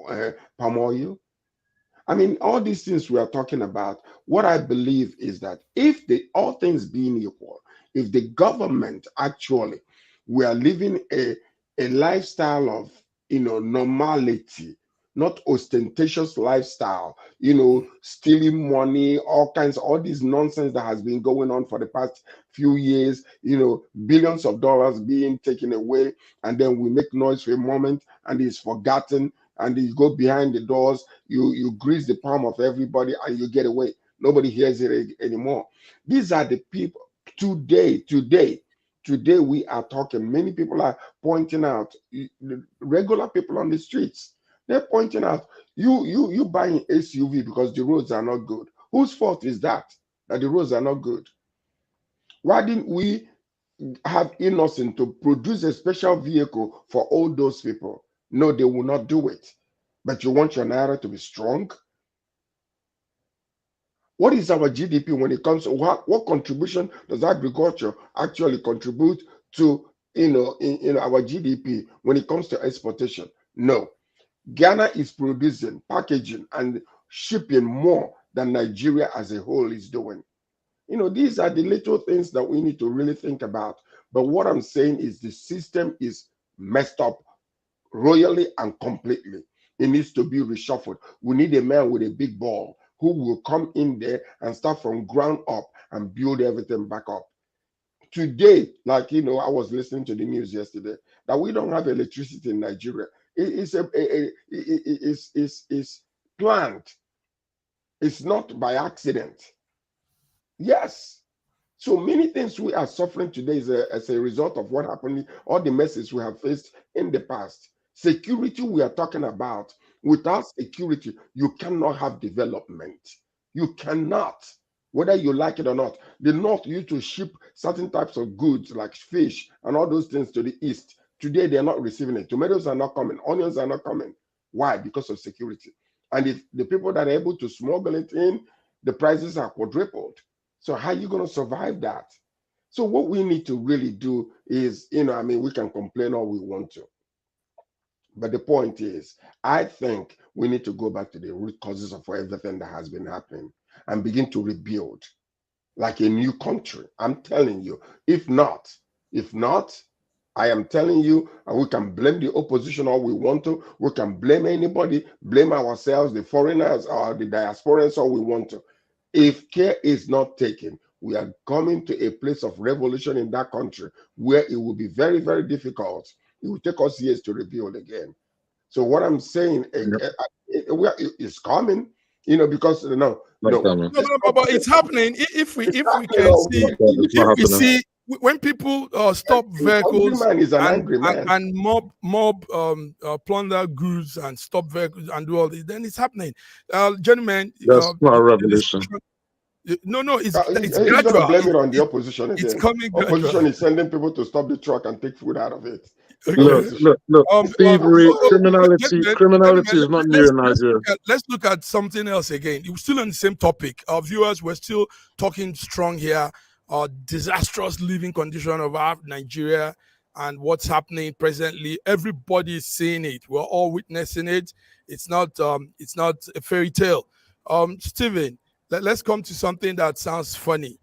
palm oil? I mean, all these things we are talking about, what I believe is that if all things being equal, if the government actually, we are living a lifestyle of, normality, not ostentatious lifestyle, stealing money, all this nonsense that has been going on for the past few years, billions of dollars being taken away, and then we make noise for a moment and it's forgotten, and you go behind the doors, you grease the palm of everybody and you get away. Nobody hears it anymore. These are the people Today we are talking, many people are pointing out, regular people on the streets, they're pointing out, you buying SUV because the roads are not good. Whose fault is that the roads are not good? Why didn't we have innocent to produce a special vehicle for all those people? No, they will not do it. But you want your naira to be strong? What is our GDP when it comes to what contribution does agriculture actually contribute to in our GDP when it comes to exportation? No. Ghana is producing, packaging, and shipping more than Nigeria as a whole is doing. These are the little things that we need to really think about. But what I'm saying is the system is messed up royally and completely. It needs to be reshuffled. We need a man with a big ball who will come in there and start from ground up and build everything back up. Today, I was listening to the news yesterday that we don't have electricity in Nigeria. It's planned. It's not by accident. Yes. So many things we are suffering today as a result of what happened, all the messes we have faced in the past. Security we are talking about. Without security, you cannot have development. You cannot, whether you like it or not. The North used to ship certain types of goods like fish and all those things to the East. Today, they are not receiving it. Tomatoes are not coming. Onions are not coming. Why? Because of security. And if the people that are able to smuggle it in, the prices are quadrupled. So how are you going to survive that? So what we need to really do is, we can complain all we want to. But the point is, I think we need to go back to the root causes of everything that has been happening and begin to rebuild like a new country. I'm telling you, if not, I am telling you, and we can blame the opposition all we want to. We can blame anybody, blame ourselves, the foreigners or the diasporans all we want to. If care is not taken, we are coming to a place of revolution in that country where it will be very, very difficult. It will take us years to rebuild again. So what I'm saying is coming, because no, but it's happening. If we can see when people stop vehicles and mob plunder goods and stop vehicles and do all this, then it's happening. Gentlemen, that's not a revolution. No, it's gradual. Gonna blame it on the opposition again. It's coming. Opposition gradual. is sending people to stop the truck and take food out of it. Okay. Look. Thievery, criminality is not new in Nigeria. Let's look at something else again. We're still on the same topic. Our viewers, we're still talking strong here. Disastrous living condition of our Nigeria and what's happening presently. Everybody is seeing it. We're all witnessing it. It's not a fairy tale. Stephen, let's come to something that sounds funny.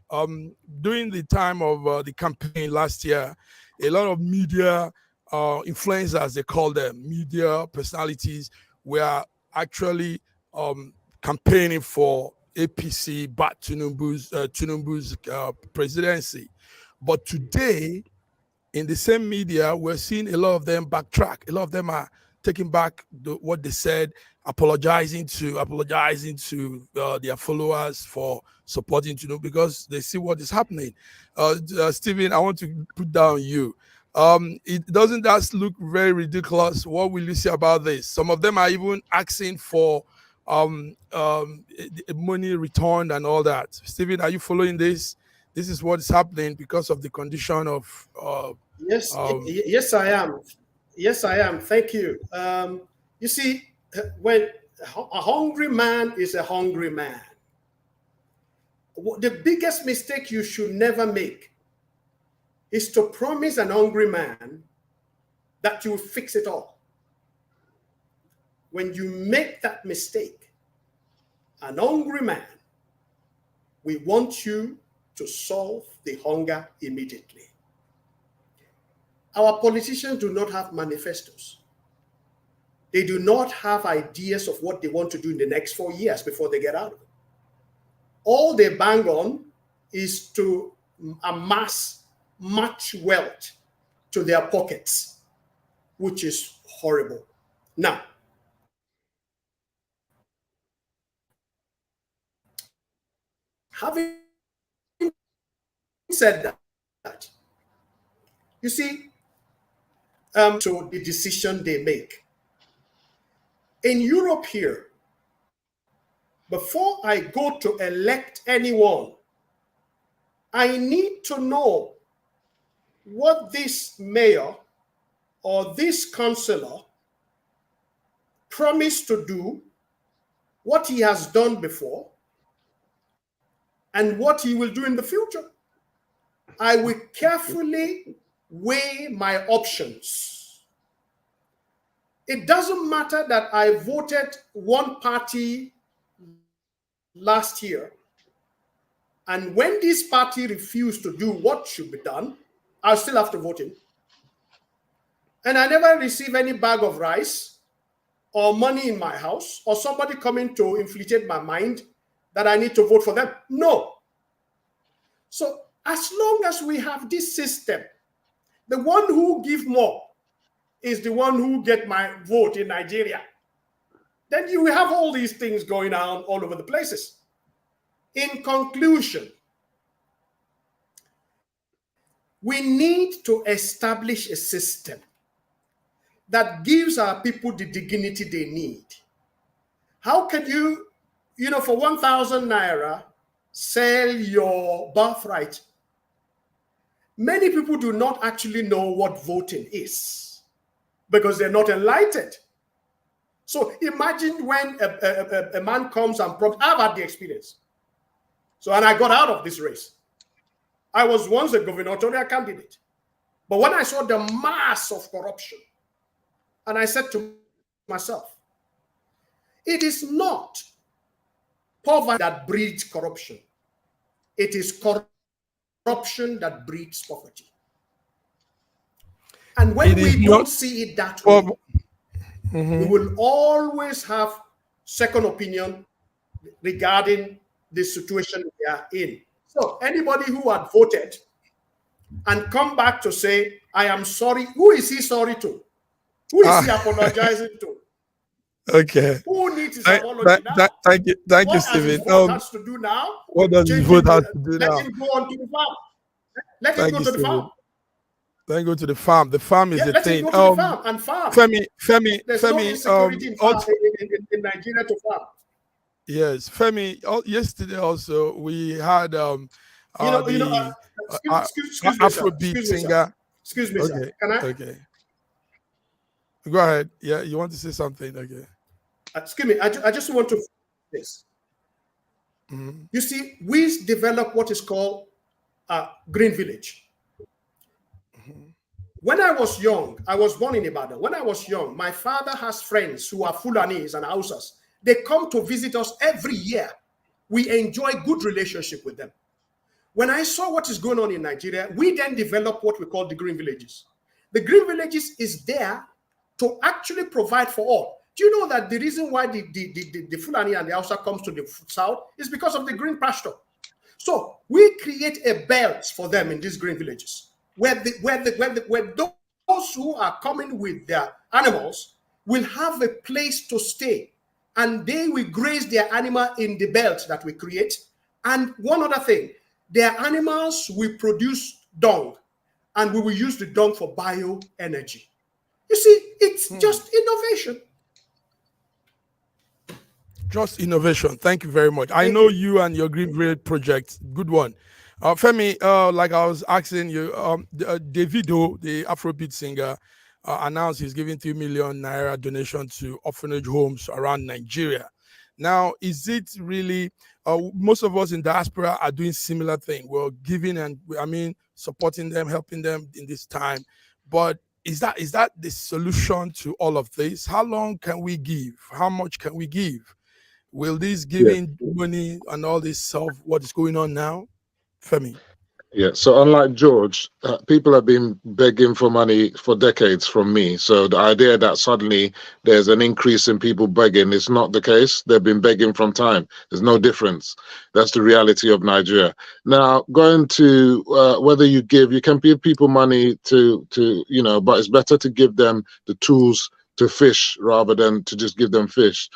During the time of the campaign last year, a lot of media influencers, they call them, media personalities, were actually campaigning for APC backed Tinubu's presidency. But today, in the same media, we're seeing a lot of them backtrack. A lot of them are taking back what they said, apologizing to their followers for supporting Tinubu because they see what is happening. Stephen, I want to put down you. Doesn't that look very ridiculous? What will you say about this? Some of them are even asking for money returned and all that. Stephen, are you following this? This is what is happening because of the condition of yes, I am. Yes, I am. Thank you. You see, when a hungry man is a hungry man, the biggest mistake you should never make is to promise an hungry man that you will fix it all. When you make that mistake, an hungry man, we want you to solve the hunger immediately. Our politicians do not have manifestos. They do not have ideas of what they want to do in the next 4 years before they get out of it. All they bang on is to amass much wealth to their pockets, which is horrible. Now, having said that, you see, to the decision they make. In Europe here, before I go to elect anyone, I need to know what this mayor or this councillor promised to do, what he has done before, and what he will do in the future. I will carefully weigh my options. It doesn't matter that I voted one party last year, and when this party refused to do what should be done, I'll still have to vote him. And I never receive any bag of rice or money in my house or somebody coming to infiltrate my mind that I need to vote for them. No. So as long as we have this system, the one who give more is the one who get my vote in Nigeria, then you will have all these things going on all over the places. In conclusion, we need to establish a system that gives our people the dignity they need. How can you, for 1,000 naira, sell your birthright? Many people do not actually know what voting is because they're not enlightened. So imagine when a man comes and prompts. I've had the experience. And I got out of this race. I was once a gubernatorial candidate. But when I saw the mass of corruption, and I said to myself, it is not poverty that breeds corruption. It is corruption that breeds poverty. And when we don't see it that way, we will always have second opinion regarding the situation we are in. So anybody who had voted and come back to say, I am sorry, who is he sorry to? Who is he apologizing to? Okay. Who needs his apology now? Thank you, Stephen. What has to do now? What does his vote have to do now? Let him go on to the farm. Let him go to the farm. Let him go to the farm. The farm is the thing. Let him go to the farm and farm. There's no insecurity in Nigeria to farm. Yes, Femi. Yesterday also we had Afrobeat singer. Excuse me, sir. Can I? Okay. Go ahead. Yeah, you want to say something? Okay. Excuse me. I just want to this. You see, we developed what is called Green Village. When I was young, I was born in Ibadan. When I was young, my father has friends who are Fulanis and Hausas. They come to visit us every year. We enjoy good relationship with them. When I saw what is going on in Nigeria, we then developed what we call the Green Villages. The Green Villages is there to actually provide for all. Do you know that the reason why the Fulani and the Hausa comes to the south is because of the green pasture? So we create a belt for them in these green villages, where those who are coming with their animals will have a place to stay, and they will graze their animal in the belt that we create. And one other thing, their animals will produce dung, and we will use the dung for bioenergy. You see, it's just innovation. Just innovation. Thank you very much. I know you and your Green Village project. Good one. Femi, like I was asking you, Davido, the Afrobeat singer, announced he's giving 3 million naira donation to orphanage homes around Nigeria. Now, is it really, most of us in diaspora are doing similar thing. We're giving and, supporting them, helping them in this time. But is that the solution to all of this? How long can we give? How much can we give? Will this giving money and all this solve what is going on now? Femi? Yeah, so unlike George, people have been begging for money for decades from me. So the idea that suddenly there's an increase in people begging is not the case. They've been begging from time. There's no difference. That's the reality of Nigeria. Now, going to whether you can give people money to but it's better to give them the tools to fish rather than to just give them fish.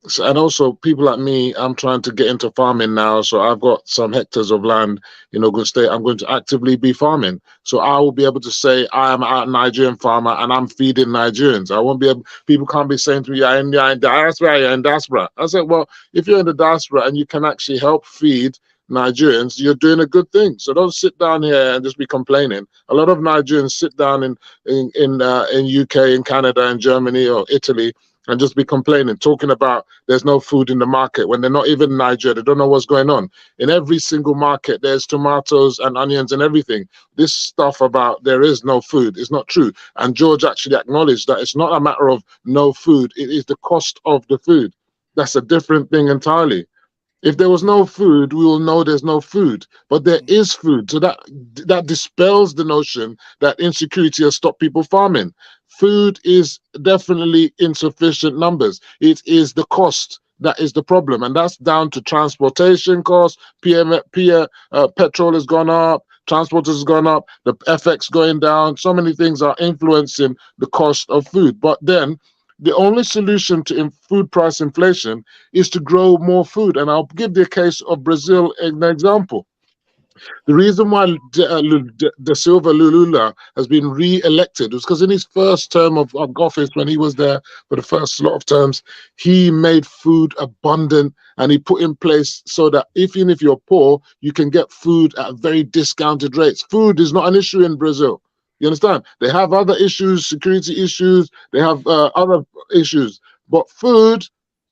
So, and also people like me, I'm trying to get into farming now. So I've got some hectares of land in Ogun State. I'm going to actively be farming. So I will be able to say I am a Nigerian farmer and I'm feeding Nigerians. I won't be able, people can't be saying to me, you're in diaspora, you're in diaspora. I said, well, if you're in the diaspora and you can actually help feed Nigerians, you're doing a good thing. So don't sit down here and just be complaining. A lot of Nigerians sit down in UK, in Canada, in Germany or Italy, and just be complaining, talking about there's no food in the market when they're not even in Nigeria. They don't know what's going on. In every single market, there's tomatoes and onions and everything. This stuff about there is no food is not true. And George actually acknowledged that it's not a matter of no food. It is the cost of the food. That's a different thing entirely. If there was no food, we will know there's no food, but there is food. So that dispels the notion that insecurity has stopped people farming. Food is definitely insufficient numbers. It is the cost that is the problem, and that's down to transportation costs. Petrol has gone up, transport has gone up, the FX going down. So many things are influencing the cost of food. But then the only solution to food price inflation is to grow more food. And I'll give the case of Brazil as an example. The reason why Da Silva Lula has been re-elected was because in his first term of office, when he was there for the first lot of terms, he made food abundant and he put in place so that even if you're poor, you can get food at very discounted rates. Food is not an issue in Brazil. You understand? They have other issues, security issues, they have other issues, but food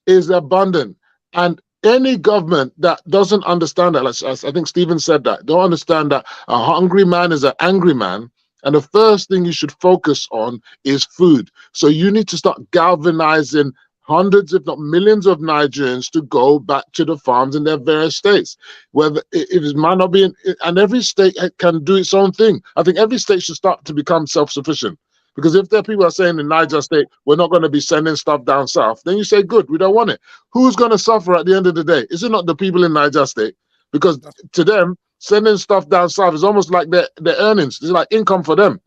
is abundant. And any government that doesn't understand that, like I think Stephen said that, don't understand that a hungry man is an angry man, and the first thing you should focus on is food. So you need to start galvanizing hundreds, if not millions of Nigerians to go back to the farms in their various states. Whether it might not be, and every state can do its own thing. I think every state should start to become self-sufficient. Because if there are people are saying in Niger State, we're not going to be sending stuff down south, then you say, good, we don't want it. Who's going to suffer at the end of the day? Is it not the people in Niger State? Because to them, sending stuff down south is almost like their earnings. It's like income for them.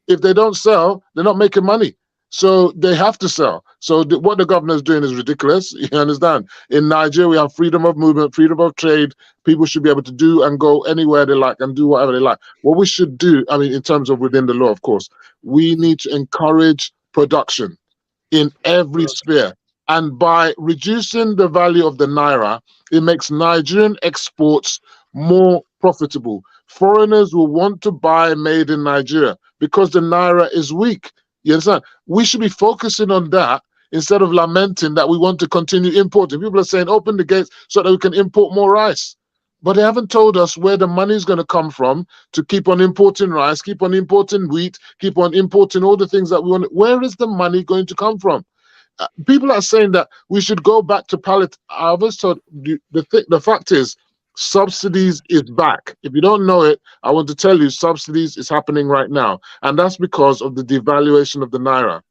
If they don't sell, they're not making money. So they have to sell. So what the governor is doing is ridiculous. You understand? In Nigeria, we have freedom of movement, freedom of trade. People should be able to do and go anywhere they like and do whatever they like. What we should do, I mean, in terms of within the law, of course, we need to encourage production in every sphere. And by reducing the value of the naira, it makes Nigerian exports more profitable. Foreigners will want to buy made in Nigeria because the naira is weak. You understand? We should be focusing on that instead of lamenting that we want to continue importing. People are saying, open the gates so that we can import more rice. But they haven't told us where the money is going to come from to keep on importing rice, keep on importing wheat, keep on importing all the things that we want. Where is the money going to come from? People are saying that we should go back to pallet harvest. So the fact is, subsidies is back. If you don't know it, I want to tell you, subsidies is happening right now. And that's because of the devaluation of the naira.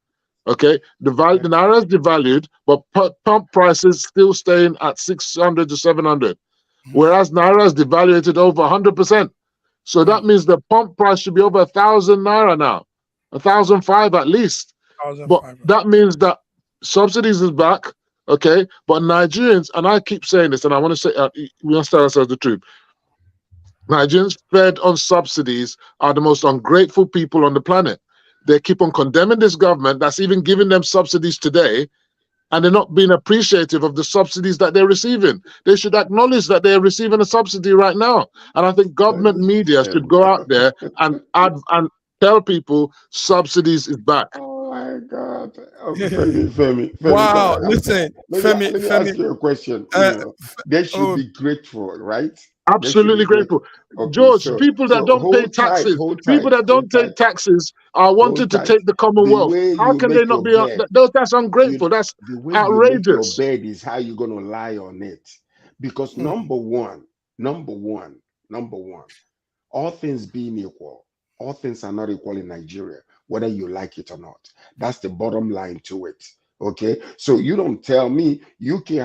Okay, the naira is devalued, but pump prices still staying at 600 to 700, whereas naira is devaluated over 100%. So that means the pump price should be over 1,000 naira now, 1,005 at least. But that means that subsidies is back, okay? But Nigerians, and I keep saying this, and I want to say, we must tell ourselves the truth. Nigerians fed on subsidies are the most ungrateful people on the planet. They keep on condemning this government that's even giving them subsidies today, and they're not being appreciative of the subsidies that they're receiving. They should acknowledge that they're receiving a subsidy right now. And I think government media should go out there and tell people subsidies is back. Oh my God. Femi, wow, listen, let me ask you a question. They should be grateful, right? Absolutely grateful. Okay, George, so, people that don't pay taxes, people that don't take taxes are wanted to take the Commonwealth. How can they not be? That's ungrateful. That's outrageous. Your bed is how you're going to lie on it. Because number one, all things being equal, all things are not equal in Nigeria, whether you like it or not. That's the bottom line to it. Okay, so you don't tell me they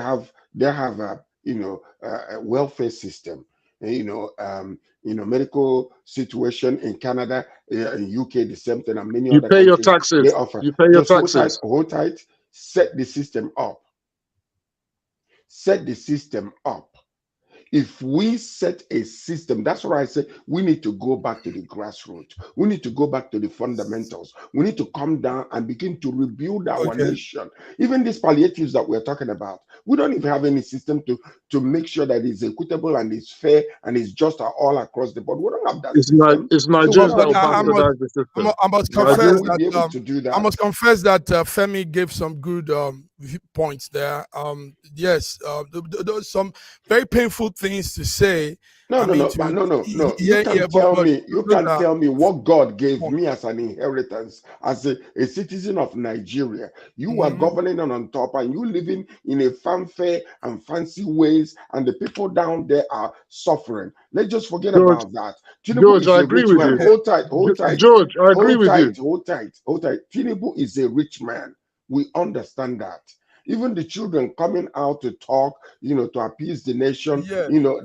have a welfare system. Medical situation in Canada, in UK, the same thing, and many other countries. They offer. You pay your taxes. Hold tight. Set the system up. Set the system up. If we set a system, that's why I say we need to go back to the grassroots. We need to go back to the fundamentals. We need to come down and begin to rebuild our nation. Even these palliatives that we're talking about, we don't even have any system to make sure that it's equitable and it's fair and it's just all across the board. We don't have that system. It's Nigerians that will patronize the system. I must confess that Femi gave some good points there. Yes, there's some very painful things to say. No. You can't tell me what God gave me as an inheritance, as a citizen of Nigeria. You are governing on top, and you living in a fanfare and fancy ways, and the people down there are suffering. Let's just forget about that. George, I agree with you. Hold tight. George, I agree with you. Hold tight. Tinubu is a rich man. We understand that. Even the children coming out to talk, to appease the nation,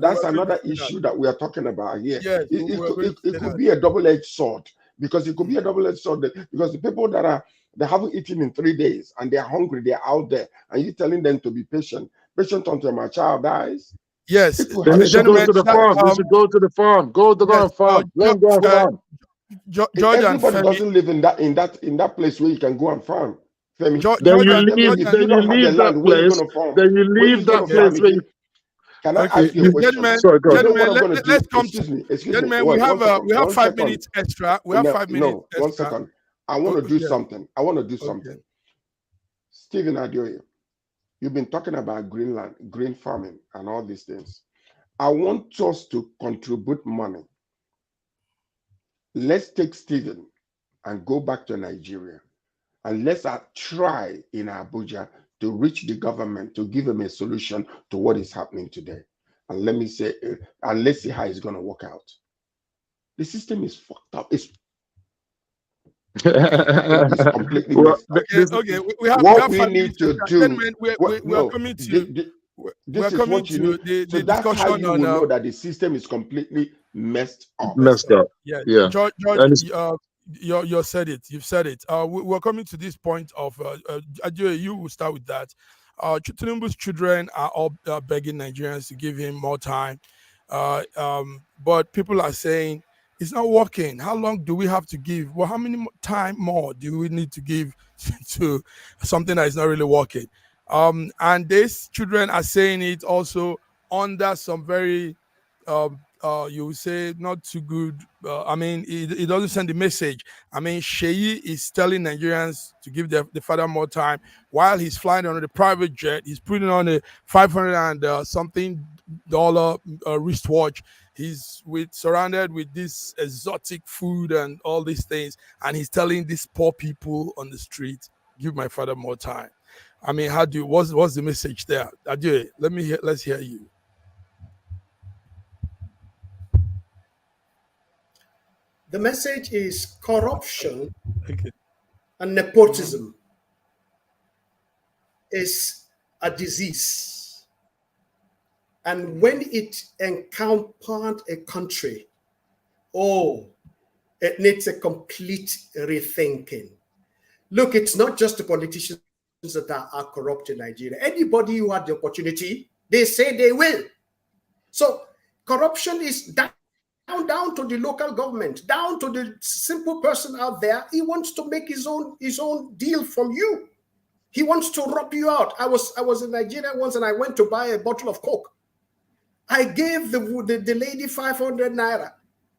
that's another issue that we are talking about here. It could be a double-edged sword, because it could be a double-edged sword because the people they haven't eaten in 3 days and they're hungry, they're out there, and you're telling them to be patient until my child dies. Yes, they should go to the farm. They should go to the farm. Go to the farm. Let them go farm. Everybody doesn't live in that place where you can go and farm. Then you leave that place. Can I ask you a question? Let's come. Gentlemen, we have 5 minutes extra. We have 5 minutes extra. 1 second. I want to do something. Stephen Adeoye, you've been talking about green farming and all these things. I want us to contribute money. Let's take Stephen and go back to Nigeria. And let's try in Abuja to reach the government to give them a solution to what is happening today. And let's see how it's going to work out. The system is fucked up. It's completely messed up. Okay. We are coming to the discussion. That's how you will know that the system is completely messed up. Yeah. George, you said it. You've said it. We're coming to this point of Adeoye, you will start with that. Tinubu's children are all begging Nigerians to give him more time, but people are saying it's not working. How long do we have to give? Well, how many time more do we need to give to something that is not really working? And these children are saying it also under some very you would say not too good. It doesn't send the message. Sheyi is telling Nigerians to give the father more time while he's flying on the private jet. He's putting on a $500 and something wristwatch. He's surrounded with this exotic food and all these things, and he's telling these poor people on the street, "Give my father more time." What's the message there? Adeoye, let's hear you. The message is corruption and nepotism is a disease. And when it encountered a country, it needs a complete rethinking. Look, it's not just the politicians that are corrupt in Nigeria. Anybody who had the opportunity, they say they will. So corruption is down to the local government, down to the simple person out there. He wants to make his own deal from you. He wants to rob you out. I was in Nigeria once and I went to buy a bottle of Coke. I gave the lady 500 naira.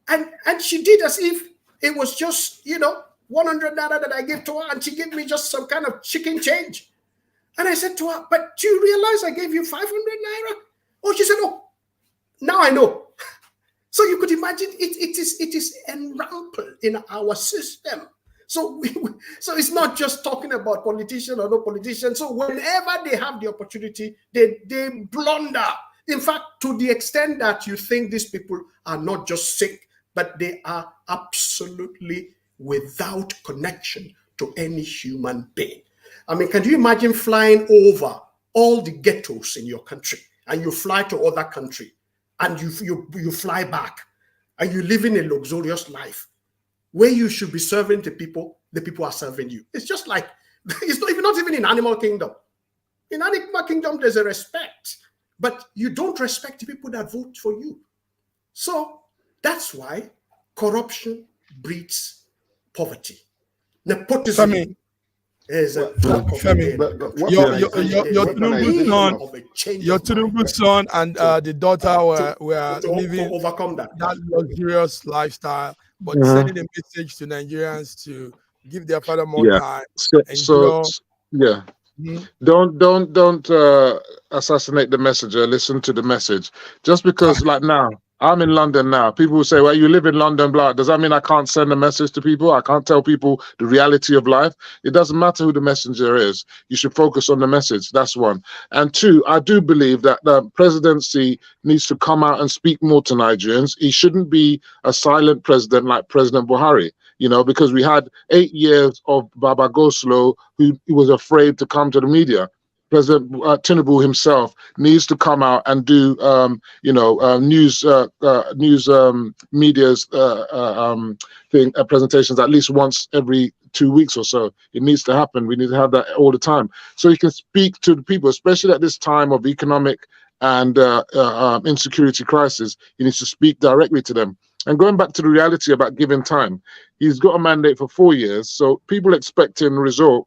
And she did as if it was just, 100 naira that I gave to her, and she gave me just some kind of chicken change. And I said to her, but do you realize I gave you 500 naira? Oh, she said, oh, now I know. So you could imagine it is enrampant in our system. So it's not just talking about politician or no politician. So whenever they have the opportunity, they blunder. In fact, to the extent that you think these people are not just sick, but they are absolutely without connection to any human being. I mean, can you imagine flying over all the ghettos in your country, and you fly to other country, and you fly back, and you live in a luxurious life where you should be serving the people are serving you? It's just like, it's not even in animal kingdom. In animal kingdom, there's a respect, but you don't respect the people that vote for you. So that's why corruption breeds poverty. Nepotism is a your Tinubu son and the daughter were living overcome that luxurious lifestyle, but sending a message to Nigerians to give their father more time. Don't assassinate the messenger. Listen to the message. Just because, like now, I'm in London now. People will say, well, you live in London, blah. Does that mean I can't send a message to people? I can't tell people the reality of life? It doesn't matter who the messenger is. You should focus on the message. That's one. And two, I do believe that the presidency needs to come out and speak more to Nigerians. He shouldn't be a silent president like President Buhari, because we had 8 years of Baba Goslow, who was afraid to come to the media. President Tinubu himself needs to come out and do, news media's presentations at least once every 2 weeks or so. It needs to happen. We need to have that all the time, so he can speak to the people, especially at this time of economic and insecurity crisis. He needs to speak directly to them. And going back to the reality about giving time, he's got a mandate for 4 years, so people expecting the result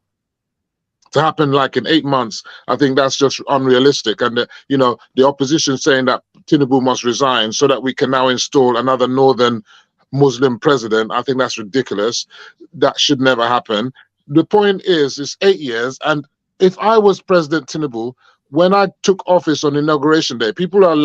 to happen like in 8 months. I think that's just unrealistic. And the opposition saying that Tinubu must resign so that we can now install another northern Muslim president, I think that's ridiculous. That should never happen. The point is, it's 8 years, and if I was President Tinubu, when I took office on Inauguration Day, people are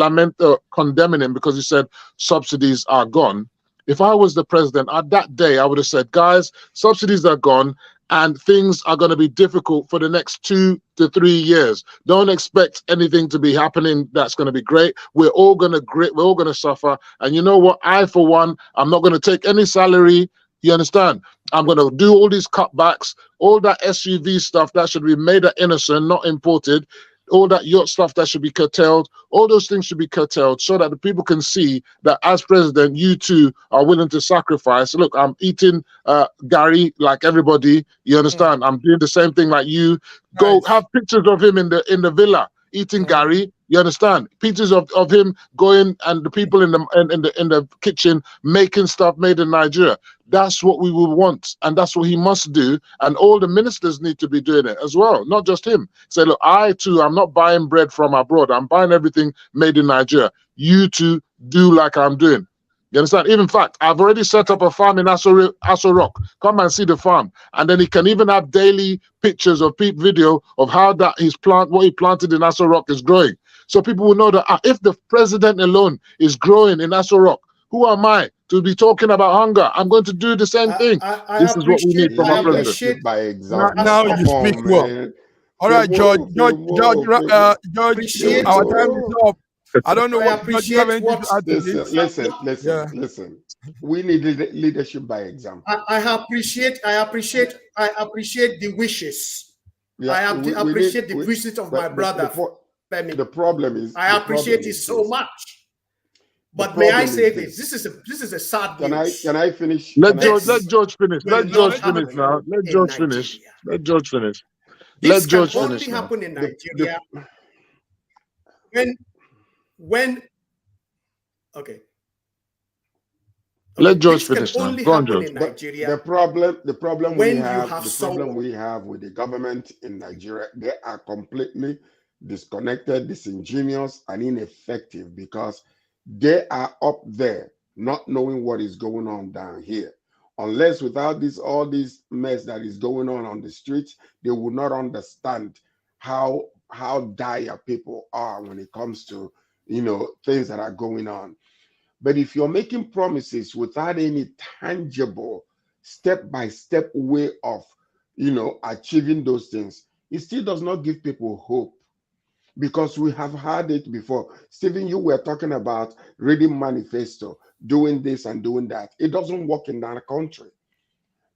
condemning him because he said subsidies are gone. If I was the president, at that day, I would have said, guys, subsidies are gone, and things are going to be difficult for the next 2 to 3 years. Don't expect anything to be happening that's going to be great. We're all going to suffer. And you know what? I, for one, I'm not going to take any salary. You understand? I'm going to do all these cutbacks, all that SUV stuff that should be made at innocent, not imported. All that yacht stuff that should be curtailed, all those things should be curtailed so that the people can see that as president, you too are willing to sacrifice. Look, I'm eating Gary like everybody. You understand? I'm doing the same thing like you. Go have pictures of him in the villa eating Gary. You understand? Pictures of him going and the people in the kitchen making stuff made in Nigeria. That's what we will want, and that's what he must do. And all the ministers need to be doing it as well, not just him. Say, look, I too, I'm not buying bread from abroad. I'm buying everything made in Nigeria. You two do like I'm doing. You understand? Even in fact, I've already set up a farm in Aso Rock. Come and see the farm. And then he can even have daily pictures of video of how that what he planted in Aso Rock is growing. So people will know that if the president alone is growing in Aso Rock, who am I to be talking about hunger? I'm going to do the same thing. This is what we need from our president. By example. Now you speak well. All right, George, our time is up. I don't know what you have anything to add to this. Listen. We need leadership by example. I appreciate the wishes Yeah, I appreciate the we, visit of my brother. Femi. the problem is I appreciate it so much. But may I say this? This is a sad news. Can I finish? Let George finish. Will Let not George finish happen now. Let in George finish. Nigeria. Let George finish. This Let can George only finish now. happen in Nigeria when okay. Let George this finish can now. only Go on, happen George. in Nigeria. The problem when we have, you have the someone, problem we have with the government in Nigeria, they are completely disconnected, disingenuous, and ineffective because they are up there not knowing what is going on down here. Unless without all this mess that is going on the streets, they will not understand how dire people are when it comes to things that are going on. But if you're making promises without any tangible step-by-step way of achieving those things, it still does not give people hope, because we have had it before. Stephen, you were talking about reading manifesto, doing this and doing that. It doesn't work in our country.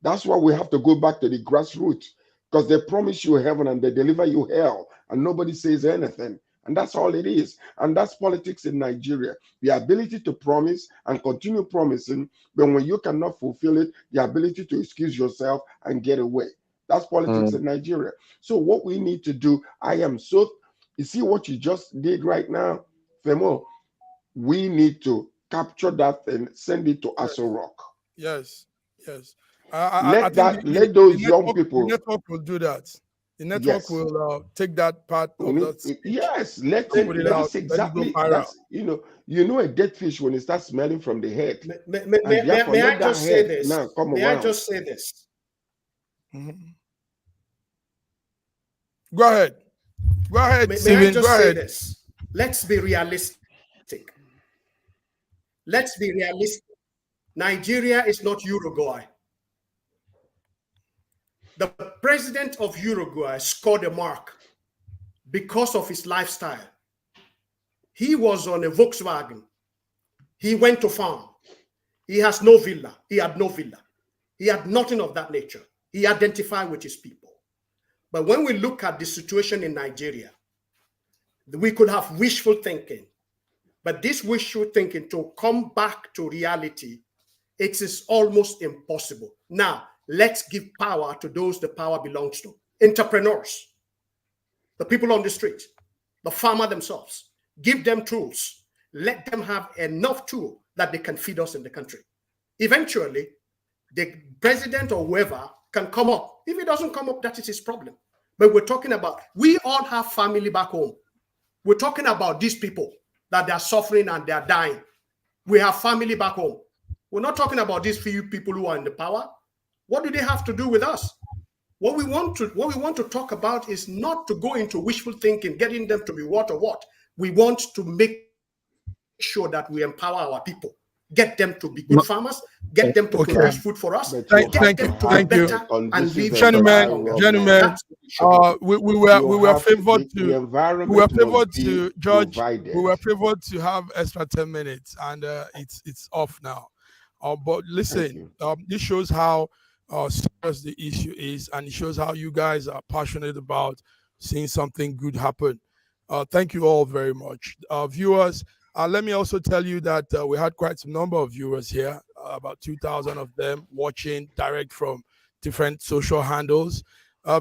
That's why we have to go back to the grassroots, because they promise you heaven and they deliver you hell, and nobody says anything. And that's all it is. And that's politics in Nigeria. The ability to promise and continue promising, but when you cannot fulfill it, the ability to excuse yourself and get away. That's politics in Nigeria. So what we need to do, you see what you just did right now, Femo? We need to capture that and send it to Aso Rock. Yes. I think let those young people. The network will do that. The network will take that part of that speech. Yes, let it exactly. That's a dead fish when it starts smelling from the head. May I just say this? Now come may around. I just say this? Mm-hmm. Go ahead. May I just say this? Let's be realistic. Let's be realistic. Nigeria is not Uruguay. The president of Uruguay scored a mark because of his lifestyle. He was on a Volkswagen. He went to farm. He has no villa. He had no villa. He had nothing of that nature. He identified with his people. But when we look at the situation in Nigeria, we could have wishful thinking. But this wishful thinking to come back to reality, it is almost impossible. Now, let's give power to those the power belongs to. Entrepreneurs, the people on the street, the farmer themselves. Give them tools. Let them have enough tool that they can feed us in the country. Eventually, the president or whoever can come up. If he doesn't come up, that is his problem. But we're talking about, we all have family back home. We're talking about these people that they are suffering and they are dying. We have family back home. We're not talking about these few people who are in the power. What do they have to do with us? What we want to talk about is not to go into wishful thinking, getting them to be what or what. We want to make sure that we empower our people, get them to be good farmers, get them to produce food for us, Thank you. And leave gentlemen. We were favored to George. We were favored to have extra 10 minutes, and it's off now. But listen, this shows how serious the issue is, and it shows how you guys are passionate about seeing something good happen. Thank you all very much, viewers. Let me also tell you that we had quite some number of viewers here, about 2,000 of them watching direct from different social handles.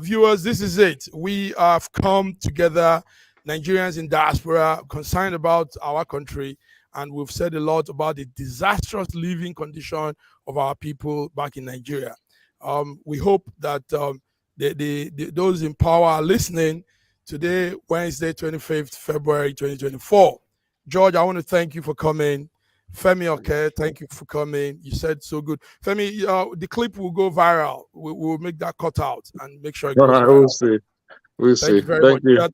Viewers, this is it. We have come together, Nigerians in diaspora, concerned about our country, and we've said a lot about the disastrous living condition of our people back in Nigeria. We hope that those in power are listening today, Wednesday, 25th February 2024. George, I want to thank you for coming. Femi, okay, thank you for coming. You said so good. Femi, the clip will go viral. We'll make that cut out and make sure it goes viral. We'll see. Thank you very much. Yeah,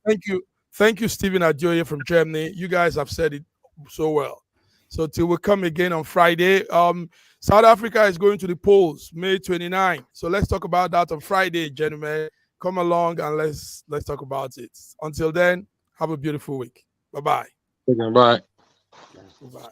thank you, Stephen Adjoye from Germany. You guys have said it so well. So till we come again on Friday, South Africa is going to the polls May 29. So let's talk about that on Friday, gentlemen. Come along and let's talk about it. Until then, have a beautiful week. Bye-bye. Bye. Bye.